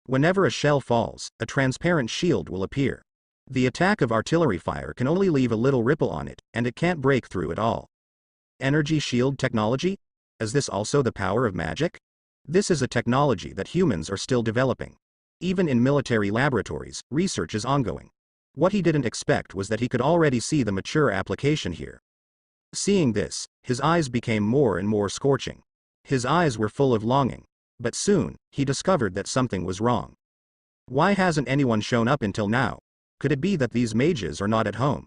Speaker 1: Whenever a shell falls, a transparent shield will appear. The attack of artillery fire can only leave a little ripple on it, and it can't break through at all. Energy shield technology? Is this also the power of magic? This is a technology that humans are still developing. Even in military laboratories, research is ongoing. What he didn't expect was that he could already see the mature application here. Seeing this, his eyes became more and more scorching. His eyes were full of longing. But soon, he discovered that something was wrong. Why hasn't anyone shown up until now? Could it be that these mages are not at home?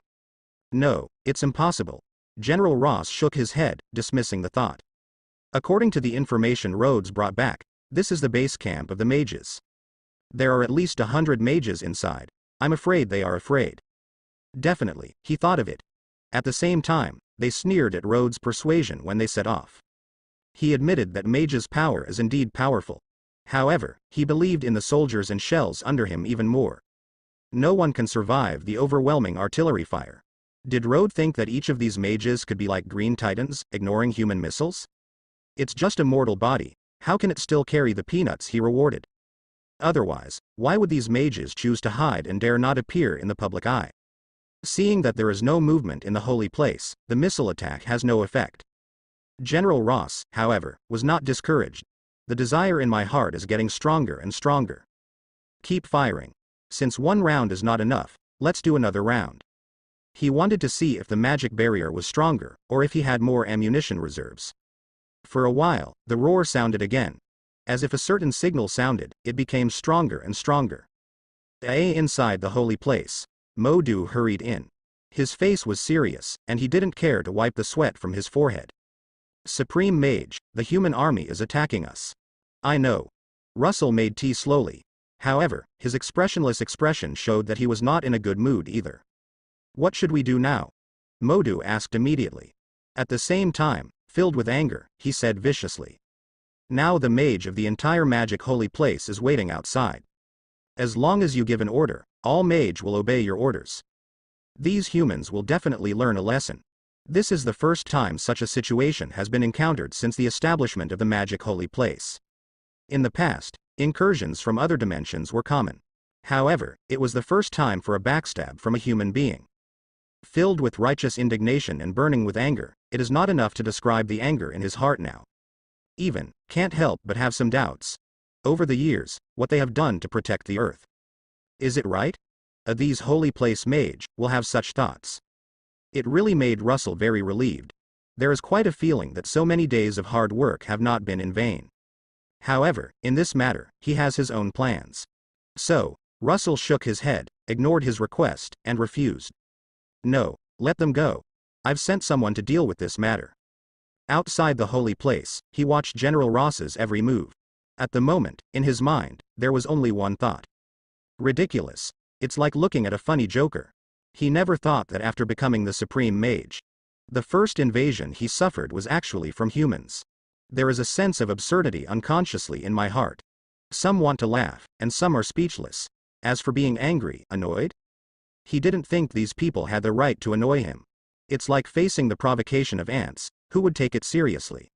Speaker 1: No, it's impossible. General Ross shook his head, dismissing the thought. According to the information Rhodes brought back, this is the base camp of the mages. There are at least 100 mages inside. I'm afraid they are afraid. Definitely, he thought of it. At the same time, they sneered at Rhodes' persuasion when they set off. He admitted that Mage's power is indeed powerful. However, he believed in the soldiers and shells under him even more. No one can survive the overwhelming artillery fire. Did Rhodes think that each of these mages could be like Green Titans, ignoring human missiles? It's just a mortal body. How can it still carry the peanuts he rewarded? Otherwise, why would these mages choose to hide and dare not appear in the public eye? Seeing that there is no movement in the holy place, the missile attack has no effect. General Ross, however, was not discouraged. The desire in my heart is getting stronger and stronger. Keep firing. Since one round is not enough, let's do another round. He wanted to see if the magic barrier was stronger, or if he had more ammunition reserves. For a while, the roar sounded again. As if a certain signal sounded, it became stronger and stronger. Inside the holy place, Modu hurried in. His face was serious, and he didn't care to wipe the sweat from his forehead. Supreme Mage, the human army is attacking us. I know. Russell made tea slowly. However, his expressionless expression showed that he was not in a good mood either. What should we do now? Modu asked immediately. At the same time, filled with anger, he said viciously. Now the mage of the entire magic holy place is waiting outside. As long as you give an order, all mage will obey your orders. These humans will definitely learn a lesson. This is the first time such a situation has been encountered since the establishment of the magic holy place. In the past, incursions from other dimensions were common. However, it was the first time for a backstab from a human being. Filled with righteous indignation and burning with anger, it is not enough to describe the anger in his heart now. Even, can't help but have some doubts. Over the years, what they have done to protect the earth. Is it right? These holy place mage will have such thoughts. It really made Russell very relieved. There is quite a feeling that so many days of hard work have not been in vain. However, in this matter, he has his own plans. So, Russell shook his head, ignored his request, and refused. No, let them go. I've sent someone to deal with this matter. Outside the holy place, he watched General Ross's every move. At the moment, in his mind, there was only one thought. Ridiculous. It's like looking at a funny joker. He never thought that after becoming the Supreme Mage, the first invasion he suffered was actually from humans. There is a sense of absurdity unconsciously in my heart. Some want to laugh, and some are speechless. As for being angry, annoyed? He didn't think these people had the right to annoy him. It's like facing the provocation of ants. Who would take it seriously?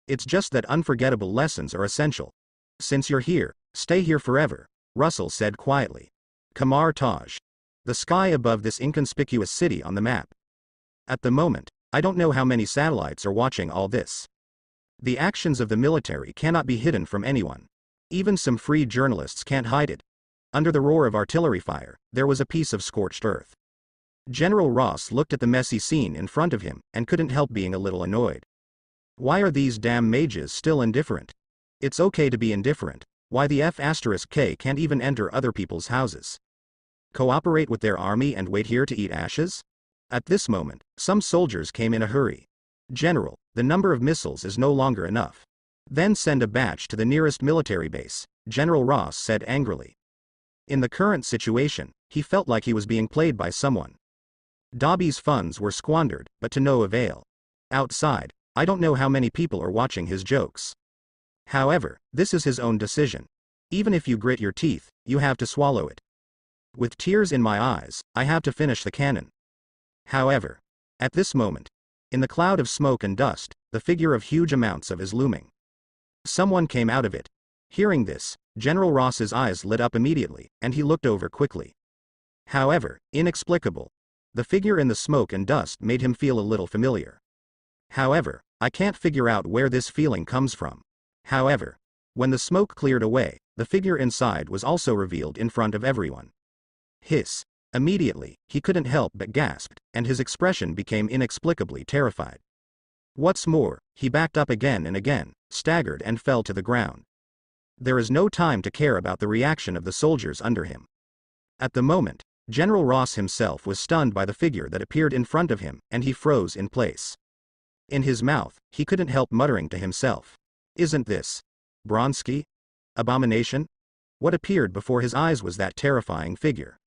Speaker 1: It's just that unforgettable lessons are essential. Since you're here, stay here forever, Russell said quietly. Kamar Taj. The sky above this inconspicuous city on the map. At the moment, I don't know how many satellites are watching all this. The actions of the military cannot be hidden from anyone. Even some free journalists can't hide it. Under the roar of artillery fire, there was a piece of scorched earth. General Ross looked at the messy scene in front of him, and couldn't help being a little annoyed. Why are these damn mages still indifferent? It's okay to be indifferent. Why the F*K can't even enter other people's houses? Cooperate with their army and wait here to eat ashes? At this moment, some soldiers came in a hurry. General, the number of missiles is no longer enough. Then send a batch to the nearest military base, General Ross said angrily. In the current situation, he felt like he was being played by someone. Dobby's funds were squandered, but to no avail. Outside, I don't know how many people are watching his jokes. However, this is his own decision. Even if you grit your teeth, you have to swallow it. With tears in my eyes, I have to finish the cannon. However, at this moment, in the cloud of smoke and dust, the figure of huge amounts of is looming. Someone came out of it. Hearing this, General Ross's eyes lit up immediately, and he looked over quickly. However, inexplicable. The figure in the smoke and dust made him feel a little familiar. However, I can't figure out where this feeling comes from. However, when the smoke cleared away, the figure inside was also revealed in front of everyone. Hiss. Immediately, he couldn't help but gasp, and his expression became inexplicably terrified. What's more, he backed up again and again, staggered and fell to the ground. There is no time to care about the reaction of the soldiers under him. At the moment, General Ross himself was stunned by the figure that appeared in front of him, and he froze in place. In his mouth, he couldn't help muttering to himself. Isn't this Bronsky? Abomination? What appeared before his eyes was that terrifying figure.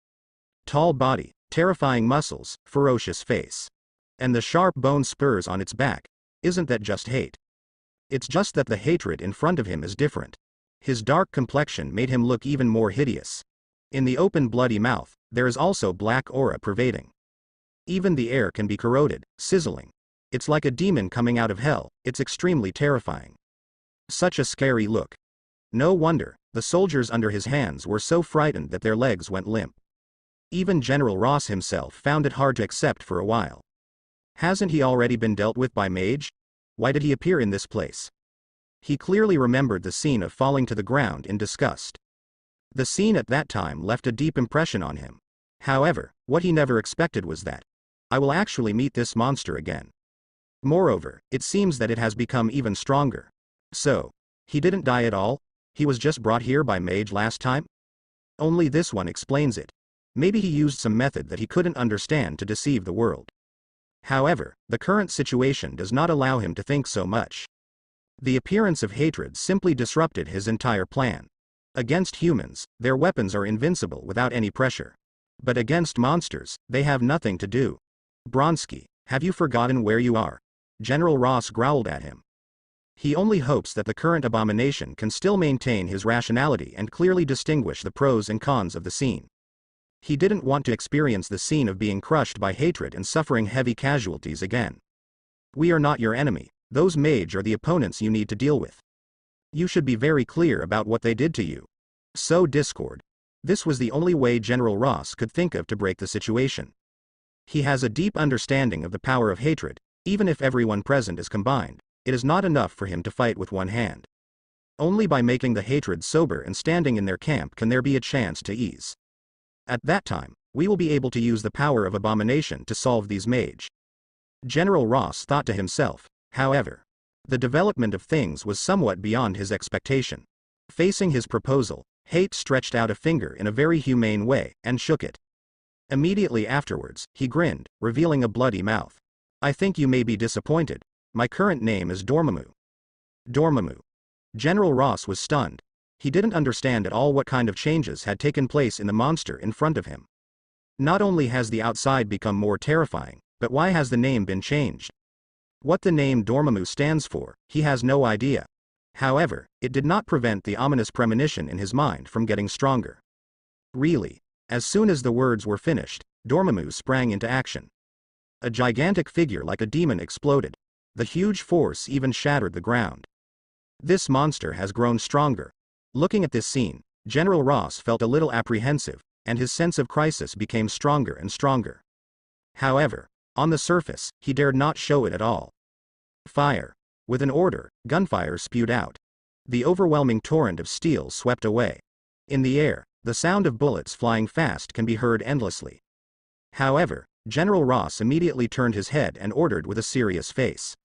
Speaker 1: Tall body, terrifying muscles, ferocious face. And the sharp bone spurs on its back. Isn't that just hate? It's just that the hatred in front of him is different. His dark complexion made him look even more hideous. In the open bloody mouth, there is also black aura pervading. Even the air can be corroded, sizzling. It's like a demon coming out of hell. It's extremely terrifying. Such a scary look. No wonder, the soldiers under his hands were so frightened that their legs went limp. Even General Ross himself found it hard to accept for a while. Hasn't he already been dealt with by Mage? Why did he appear in this place? He clearly remembered the scene of falling to the ground in disgust. The scene at that time left a deep impression on him. However, what he never expected was that I will actually meet this monster again. Moreover, it seems that it has become even stronger. So, he didn't die at all? He was just brought here by Mage last time? Only this one explains it. Maybe he used some method that he couldn't understand to deceive the world. However, the current situation does not allow him to think so much. The appearance of hatred simply disrupted his entire plan. Against humans, their weapons are invincible without any pressure. But against monsters, they have nothing to do. Bronsky, have you forgotten where you are? General Ross growled at him. He only hopes that the current abomination can still maintain his rationality and clearly distinguish the pros and cons of the scene. He didn't want to experience the scene of being crushed by hatred and suffering heavy casualties again. We are not your enemy. Those Mage are the opponents you need to deal with. You should be very clear about what they did to you. So discord. This was the only way General Ross could think of to break the situation. He has a deep understanding of the power of hatred. Even if everyone present is combined, it is not enough for him to fight with one hand. Only by making the hatred sober and standing in their camp can there be a chance to ease. At that time, we will be able to use the power of abomination to solve these Mage. General Ross thought to himself. However, the development of things was somewhat beyond his expectation. Facing his proposal, Hate stretched out a finger in a very humane way, and shook it. Immediately afterwards, he grinned, revealing a bloody mouth. I think you may be disappointed. My current name is Dormammu. Dormammu. General Ross was stunned. He didn't understand at all what kind of changes had taken place in the monster in front of him. Not only has the outside become more terrifying, but why has the name been changed? What the name Dormammu stands for, he has no idea. However, it did not prevent the ominous premonition in his mind from getting stronger. Really, as soon as the words were finished, Dormammu sprang into action. A gigantic figure like a demon exploded. The huge force even shattered the ground. This monster has grown stronger. Looking at this scene, General Ross felt a little apprehensive, and his sense of crisis became stronger and stronger. However, on the surface, he dared not show it at all. Fire. With an order, gunfire spewed out. The overwhelming torrent of steel swept away. In the air, the sound of bullets flying fast can be heard endlessly. However, General Ross immediately turned his head and ordered with a serious face.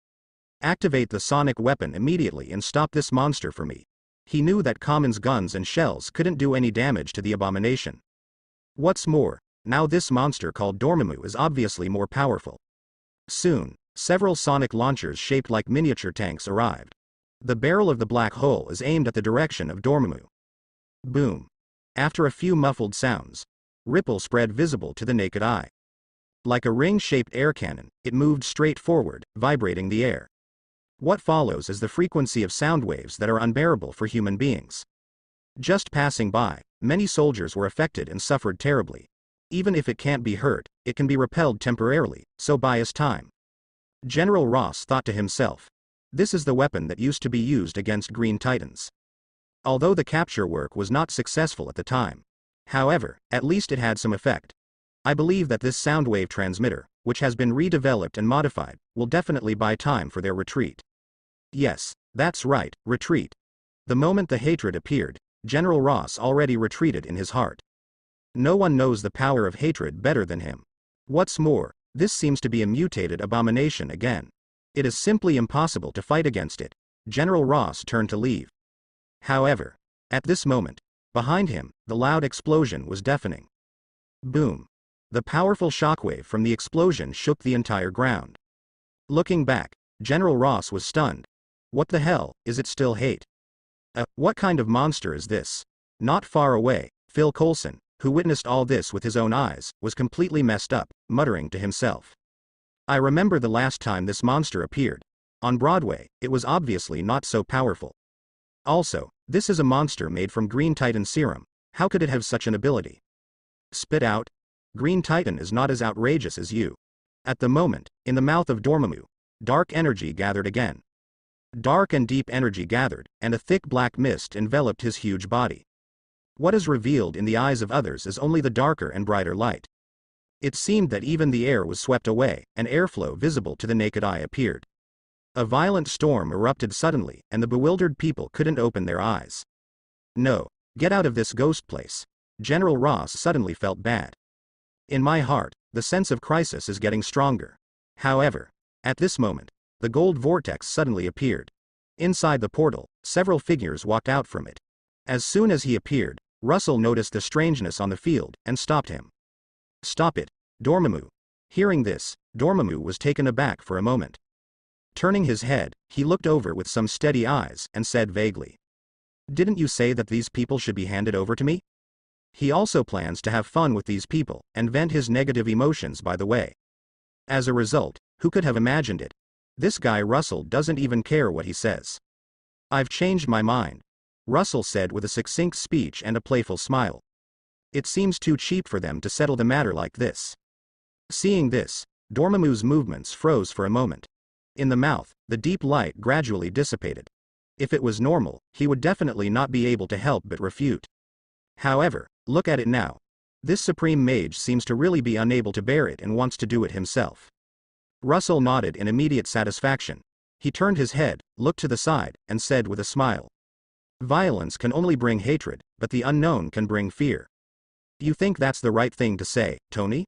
Speaker 1: Activate the sonic weapon immediately and stop this monster for me. He knew that Common's guns and shells couldn't do any damage to the abomination. What's more, now this monster called Dormammu is obviously more powerful. Soon, several sonic launchers shaped like miniature tanks arrived. The barrel of the black hole is aimed at the direction of Dormammu. Boom. After a few muffled sounds, ripple spread visible to the naked eye. Like a ring-shaped air cannon, it moved straight forward, vibrating the air. What follows is the frequency of sound waves that are unbearable for human beings. Just passing by, many soldiers were affected and suffered terribly. Even if it can't be hurt, it can be repelled temporarily, so buy us time. General Ross thought to himself. This is the weapon that used to be used against Green Titans. Although the capture work was not successful at the time. However, at least it had some effect. I believe that this sound wave transmitter, which has been redeveloped and modified, will definitely buy time for their retreat. Yes, that's right, retreat. The moment the hatred appeared, General Ross already retreated in his heart. No one knows the power of hatred better than him. What's more, this seems to be a mutated abomination again. It is simply impossible to fight against it. General Ross turned to leave. However, at this moment, behind him, the loud explosion was deafening. Boom. The powerful shockwave from the explosion shook the entire ground. Looking back, General Ross was stunned. What the hell, is it still hate? What kind of monster is this? Not far away, Phil Coulson, who witnessed all this with his own eyes, was completely messed up, muttering to himself. I remember the last time this monster appeared. On Broadway, it was obviously not so powerful. Also, this is a monster made from Green Titan serum. How could it have such an ability? Spit out. Green Titan is not as outrageous as you. At the moment, in the mouth of Dormammu, dark energy gathered again. Dark and deep energy gathered, and a thick black mist enveloped his huge body. What is revealed in the eyes of others is only the darker and brighter light. It seemed that even the air was swept away, and airflow visible to the naked eye appeared. A violent storm erupted suddenly, and the bewildered people couldn't open their eyes. No, get out of this ghost place. General Ross suddenly felt bad. In my heart, the sense of crisis is getting stronger. However, at this moment, the gold vortex suddenly appeared. Inside the portal, several figures walked out from it. As soon as he appeared, Russell noticed the strangeness on the field, and stopped him. Stop it, Dormammu. Hearing this, Dormammu was taken aback for a moment. Turning his head, he looked over with some steady eyes, and said vaguely. Didn't you say that these people should be handed over to me? He also plans to have fun with these people, and vent his negative emotions by the way. As a result, who could have imagined it? This guy Russell doesn't even care what he says. I've changed my mind, Russell said with a succinct speech and a playful smile. It seems too cheap for them to settle the matter like this. Seeing this, Dormammu's movements froze for a moment. In the mouth, the deep light gradually dissipated. If it was normal, he would definitely not be able to help but refute. However, look at it now. This supreme mage seems to really be unable to bear it and wants to do it himself. Russell nodded in immediate satisfaction. He turned his head, looked to the side, and said with a smile. Violence can only bring hatred, but the unknown can bring fear. You think that's the right thing to say, Tony?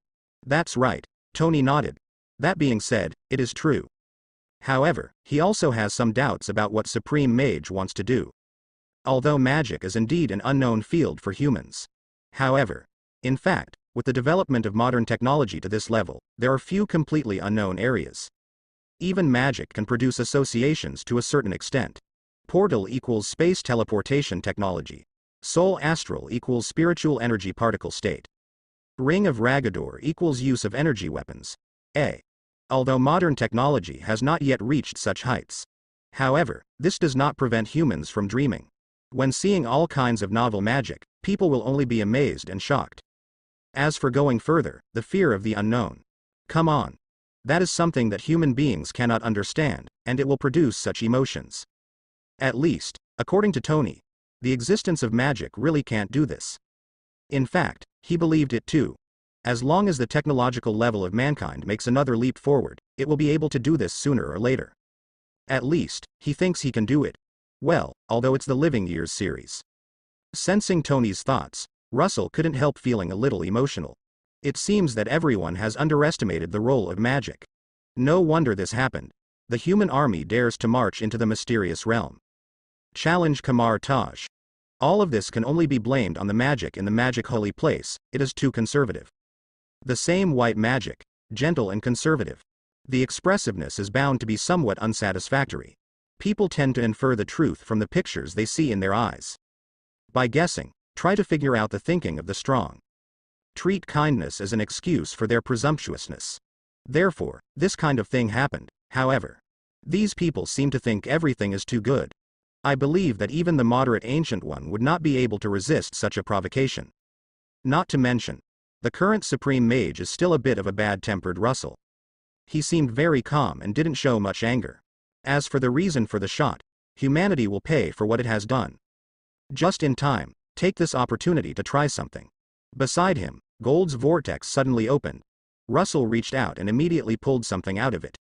Speaker 1: That's right, Tony nodded. That being said, it is true. However, he also has some doubts about what Supreme Mage wants to do. Although magic is indeed an unknown field for humans. However, in fact, with the development of modern technology to this level, there are few completely unknown areas. Even magic can produce associations to a certain extent. Portal equals space teleportation technology. Soul astral equals spiritual energy particle state. Ring of Ragador equals use of energy weapons. Although modern technology has not yet reached such heights. However, this does not prevent humans from dreaming. When seeing all kinds of novel magic, people will only be amazed and shocked. As for going further, the fear of the unknown. Come on. That is something that human beings cannot understand, and it will produce such emotions. At least, according to Tony, the existence of magic really can't do this. In fact, he believed it too. As long as the technological level of mankind makes another leap forward, it will be able to do this sooner or later. At least, he thinks he can do it. Well, although it's the Living Years series. Sensing Tony's thoughts, Russell couldn't help feeling a little emotional. It seems that everyone has underestimated the role of magic. No wonder this happened. The human army dares to march into the mysterious realm. Challenge Kamar Taj. All of this can only be blamed on the magic in the magic holy place. It is too conservative. The same white magic, gentle and conservative. The expressiveness is bound to be somewhat unsatisfactory. People tend to infer the truth from the pictures they see in their eyes. By guessing, try to figure out the thinking of the strong. Treat kindness as an excuse for their presumptuousness. Therefore, this kind of thing happened. However, These people seem to think everything is too good. I believe that even the moderate ancient one would not be able to resist such a provocation. Not to mention, the current supreme mage is still a bit of a bad-tempered Russell. He seemed very calm and didn't show much anger. As for the reason for the shot, humanity will pay for what it has done. Just in time, take this opportunity to try something. Beside him, Gold's vortex suddenly opened. Russell reached out and immediately pulled something out of it.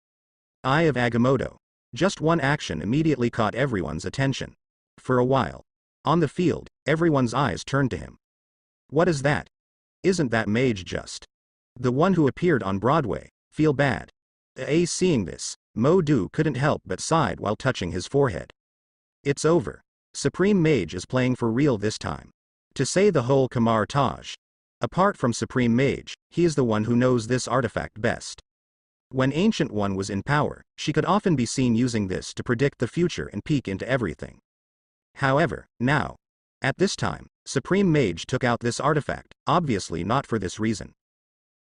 Speaker 1: Eye of Agamotto. Just one action immediately caught everyone's attention. For a while, on the field, everyone's eyes turned to him. What is that? Isn't that Mage just the one who appeared on Broadway? Feel bad. Seeing this, Mo Du couldn't help but sighed while touching his forehead. It's over. Supreme Mage is playing for real this time. To say the whole Kamar Taj. Apart from Supreme Mage, he is the one who knows this artifact best. When Ancient One was in power, she could often be seen using this to predict the future and peek into everything. However, now, at this time, Supreme Mage took out this artifact, obviously not for this reason.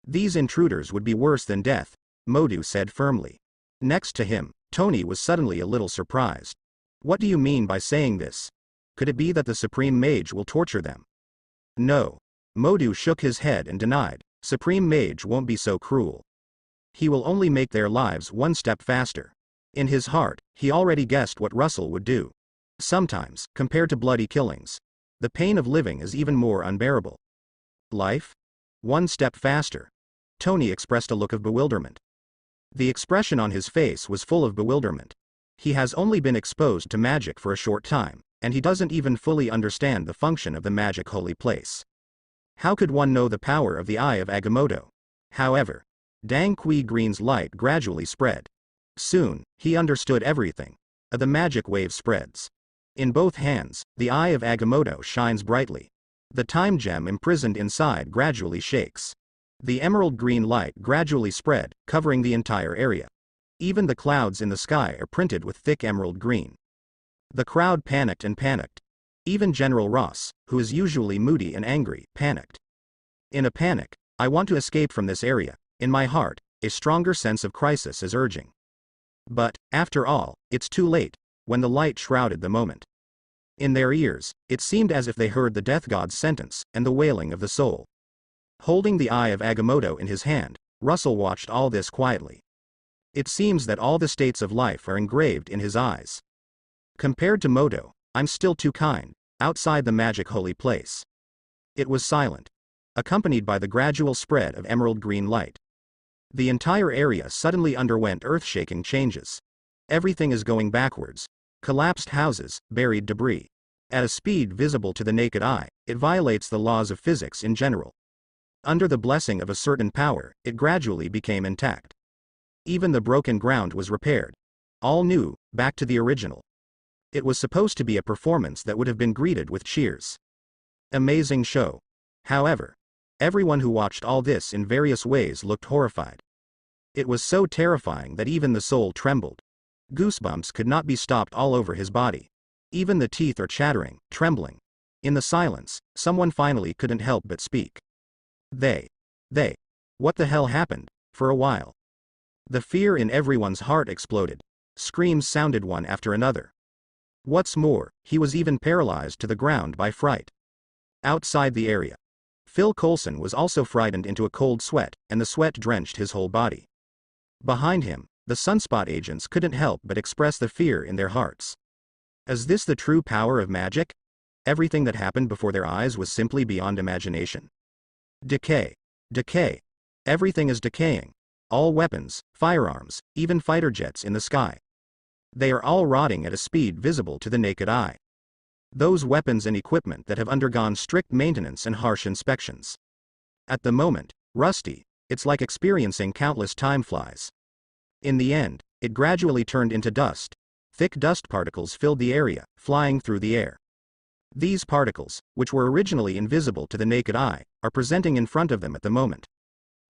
Speaker 1: These intruders would be worse than death, Modu said firmly. Next to him, Tony was suddenly a little surprised. What do you mean by saying this? Could it be that the Supreme Mage will torture them? No. Modu shook his head and denied, Supreme Mage won't be so cruel. He will only make their lives one step faster. In his heart, he already guessed what Russell would do. Sometimes, compared to bloody killings, the pain of living is even more unbearable. Life? One step faster. Tony expressed a look of bewilderment. The expression on his face was full of bewilderment. He has only been exposed to magic for a short time, and he doesn't even fully understand the function of the magic holy place. How could one know the power of the Eye of Agamotto? However, Dang Kui Green's light gradually spread. Soon, he understood everything. The magic wave spreads. In both hands, the Eye of Agamotto shines brightly. The time gem imprisoned inside gradually shakes. The emerald green light gradually spread, covering the entire area. Even the clouds in the sky are printed with thick emerald green. The crowd panicked and panicked. Even General Ross, who is usually moody and angry, panicked. In a panic, I want to escape from this area. In my heart, a stronger sense of crisis is urging. But, after all, it's too late, when the light shrouded the moment. In their ears, it seemed as if they heard the death god's sentence, and the wailing of the soul. Holding the Eye of Agamotto in his hand, Russell watched all this quietly. It seems that all the states of life are engraved in his eyes. Compared to Moto, I'm still too kind, outside the magic holy place. It was silent, accompanied by the gradual spread of emerald green light. The entire area suddenly underwent earth-shaking changes. Everything is going backwards. Collapsed houses, buried debris. At a speed visible to the naked eye, it violates the laws of physics in general. Under the blessing of a certain power, it gradually became intact. Even the broken ground was repaired. All new, back to the original. It was supposed to be a performance that would have been greeted with cheers. Amazing show. However, everyone who watched all this in various ways looked horrified. It was so terrifying that even the soul trembled. Goosebumps could not be stopped all over his body. Even the teeth are chattering, trembling. In the silence, someone finally couldn't help but speak. What the hell happened? For a while, the fear in everyone's heart exploded. Screams sounded one after another. What's more, he was even paralyzed to the ground by fright. Outside the area, Phil Coulson was also frightened into a cold sweat, and the sweat drenched his whole body. Behind him, the Sunspot agents couldn't help but express the fear in their hearts. Is this the true power of magic? Everything that happened before their eyes was simply beyond imagination. Decay. Decay. Everything is decaying. All weapons, firearms, even fighter jets in the sky. They are all rotting at a speed visible to the naked eye. Those weapons and equipment that have undergone strict maintenance and harsh inspections. At the moment, rusty, it's like experiencing countless time flies. In the end, it gradually turned into dust. Thick dust particles filled the area, flying through the air. These particles, which were originally invisible to the naked eye, are presenting in front of them at the moment.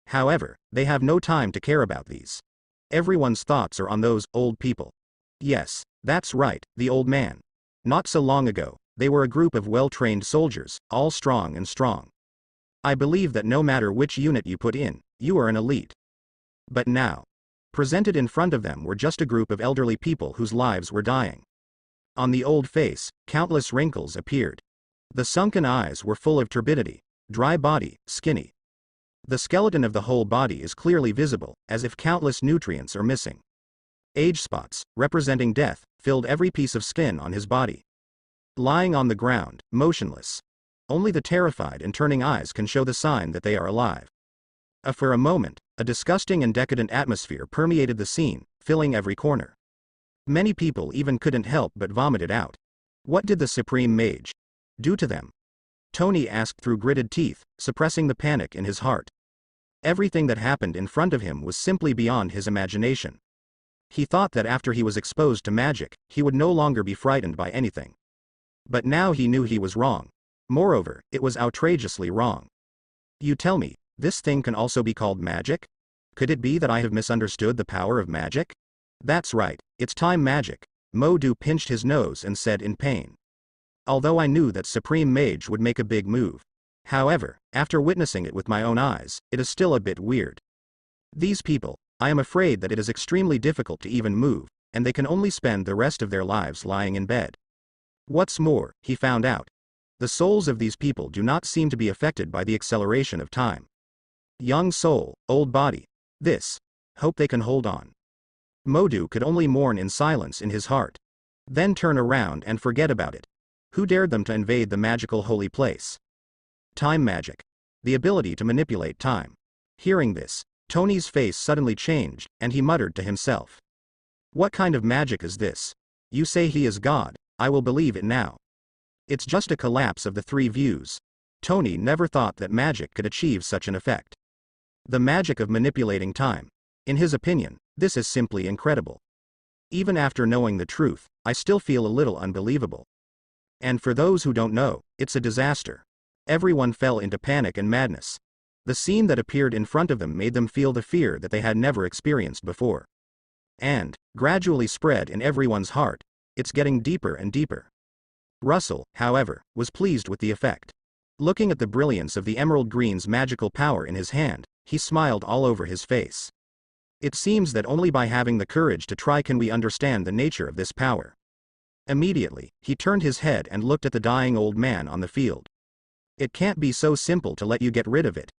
Speaker 1: However, they have no time to care about these. Everyone's thoughts are on those old people. Yes, that's right, the old man. Not so long ago, they were a group of well-trained soldiers, all strong and strong. I believe that no matter which unit you put in, you are an elite. But now, Presented in front of them were just a group of elderly people whose lives were dying. On the old face, countless wrinkles appeared. The sunken eyes were full of turbidity, dry body, skinny. The skeleton of the whole body is clearly visible, as if countless nutrients are missing. Age spots, representing death, filled every piece of skin on his body. Lying on the ground, motionless. Only the terrified and turning eyes can show the sign that they are alive. For a moment, a disgusting and decadent atmosphere permeated the scene, filling every corner. Many people even couldn't help but vomit it out. What did the Supreme Mage do to them? Tony asked through gritted teeth, suppressing the panic in his heart. Everything that happened in front of him was simply beyond his imagination. He thought that after he was exposed to magic, he would no longer be frightened by anything. But now he knew he was wrong. Moreover, it was outrageously wrong. You tell me, this thing can also be called magic? Could it be that I have misunderstood the power of magic? That's right, it's time magic. Modu pinched his nose and said in pain. Although I knew that Supreme Mage would make a big move. However, after witnessing it with my own eyes, it is still a bit weird. These people, I am afraid that it is extremely difficult to even move, and they can only spend the rest of their lives lying in bed. What's more, he found out. The souls of these people do not seem to be affected by the acceleration of time. Young soul, old body. Hope they can hold on. Modu could only mourn in silence in his heart. Then turn around and forget about it. Who dared them to invade the magical holy place? Time magic. The ability to manipulate time. Hearing this, Tony's face suddenly changed, and he muttered to himself. What kind of magic is this? You say he is God, I will believe it now. It's just a collapse of the three views. Tony never thought that magic could achieve such an effect. The magic of manipulating time. In his opinion, this is simply incredible. Even after knowing the truth, I still feel a little unbelievable. And for those who don't know, it's a disaster. Everyone fell into panic and madness. The scene that appeared in front of them made them feel the fear that they had never experienced before. And, gradually spread in everyone's heart, it's getting deeper and deeper. Russell, however, was pleased with the effect. Looking at the brilliance of the Emerald Green's magical power in his hand, he smiled all over his face. It seems that only by having the courage to try can we understand the nature of this power. Immediately, he turned his head and looked at the dying old man on the field. It can't be so simple to let you get rid of it.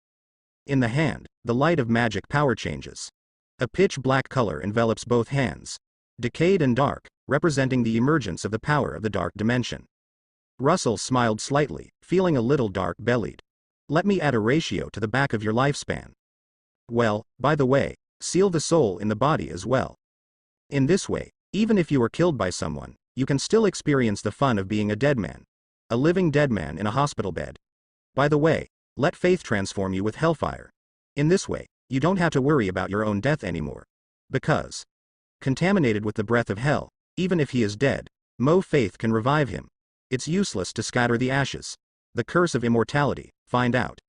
Speaker 1: In the hand, the light of magic power changes. A pitch-black color envelops both hands. Decayed and dark, representing the emergence of the power of the dark dimension. Russell smiled slightly, feeling a little dark-bellied. Let me add a ratio to the back of your lifespan. Well, by the way, seal the soul in the body as well. In this way, even if you are killed by someone, you can still experience the fun of being a dead man. A living dead man in a hospital bed. By the way, let faith transform you with hellfire. In this way, you don't have to worry about your own death anymore. Because, contaminated with the breath of hell, even if he is dead, faith can revive him. It's useless to scatter the ashes. The curse of immortality, find out.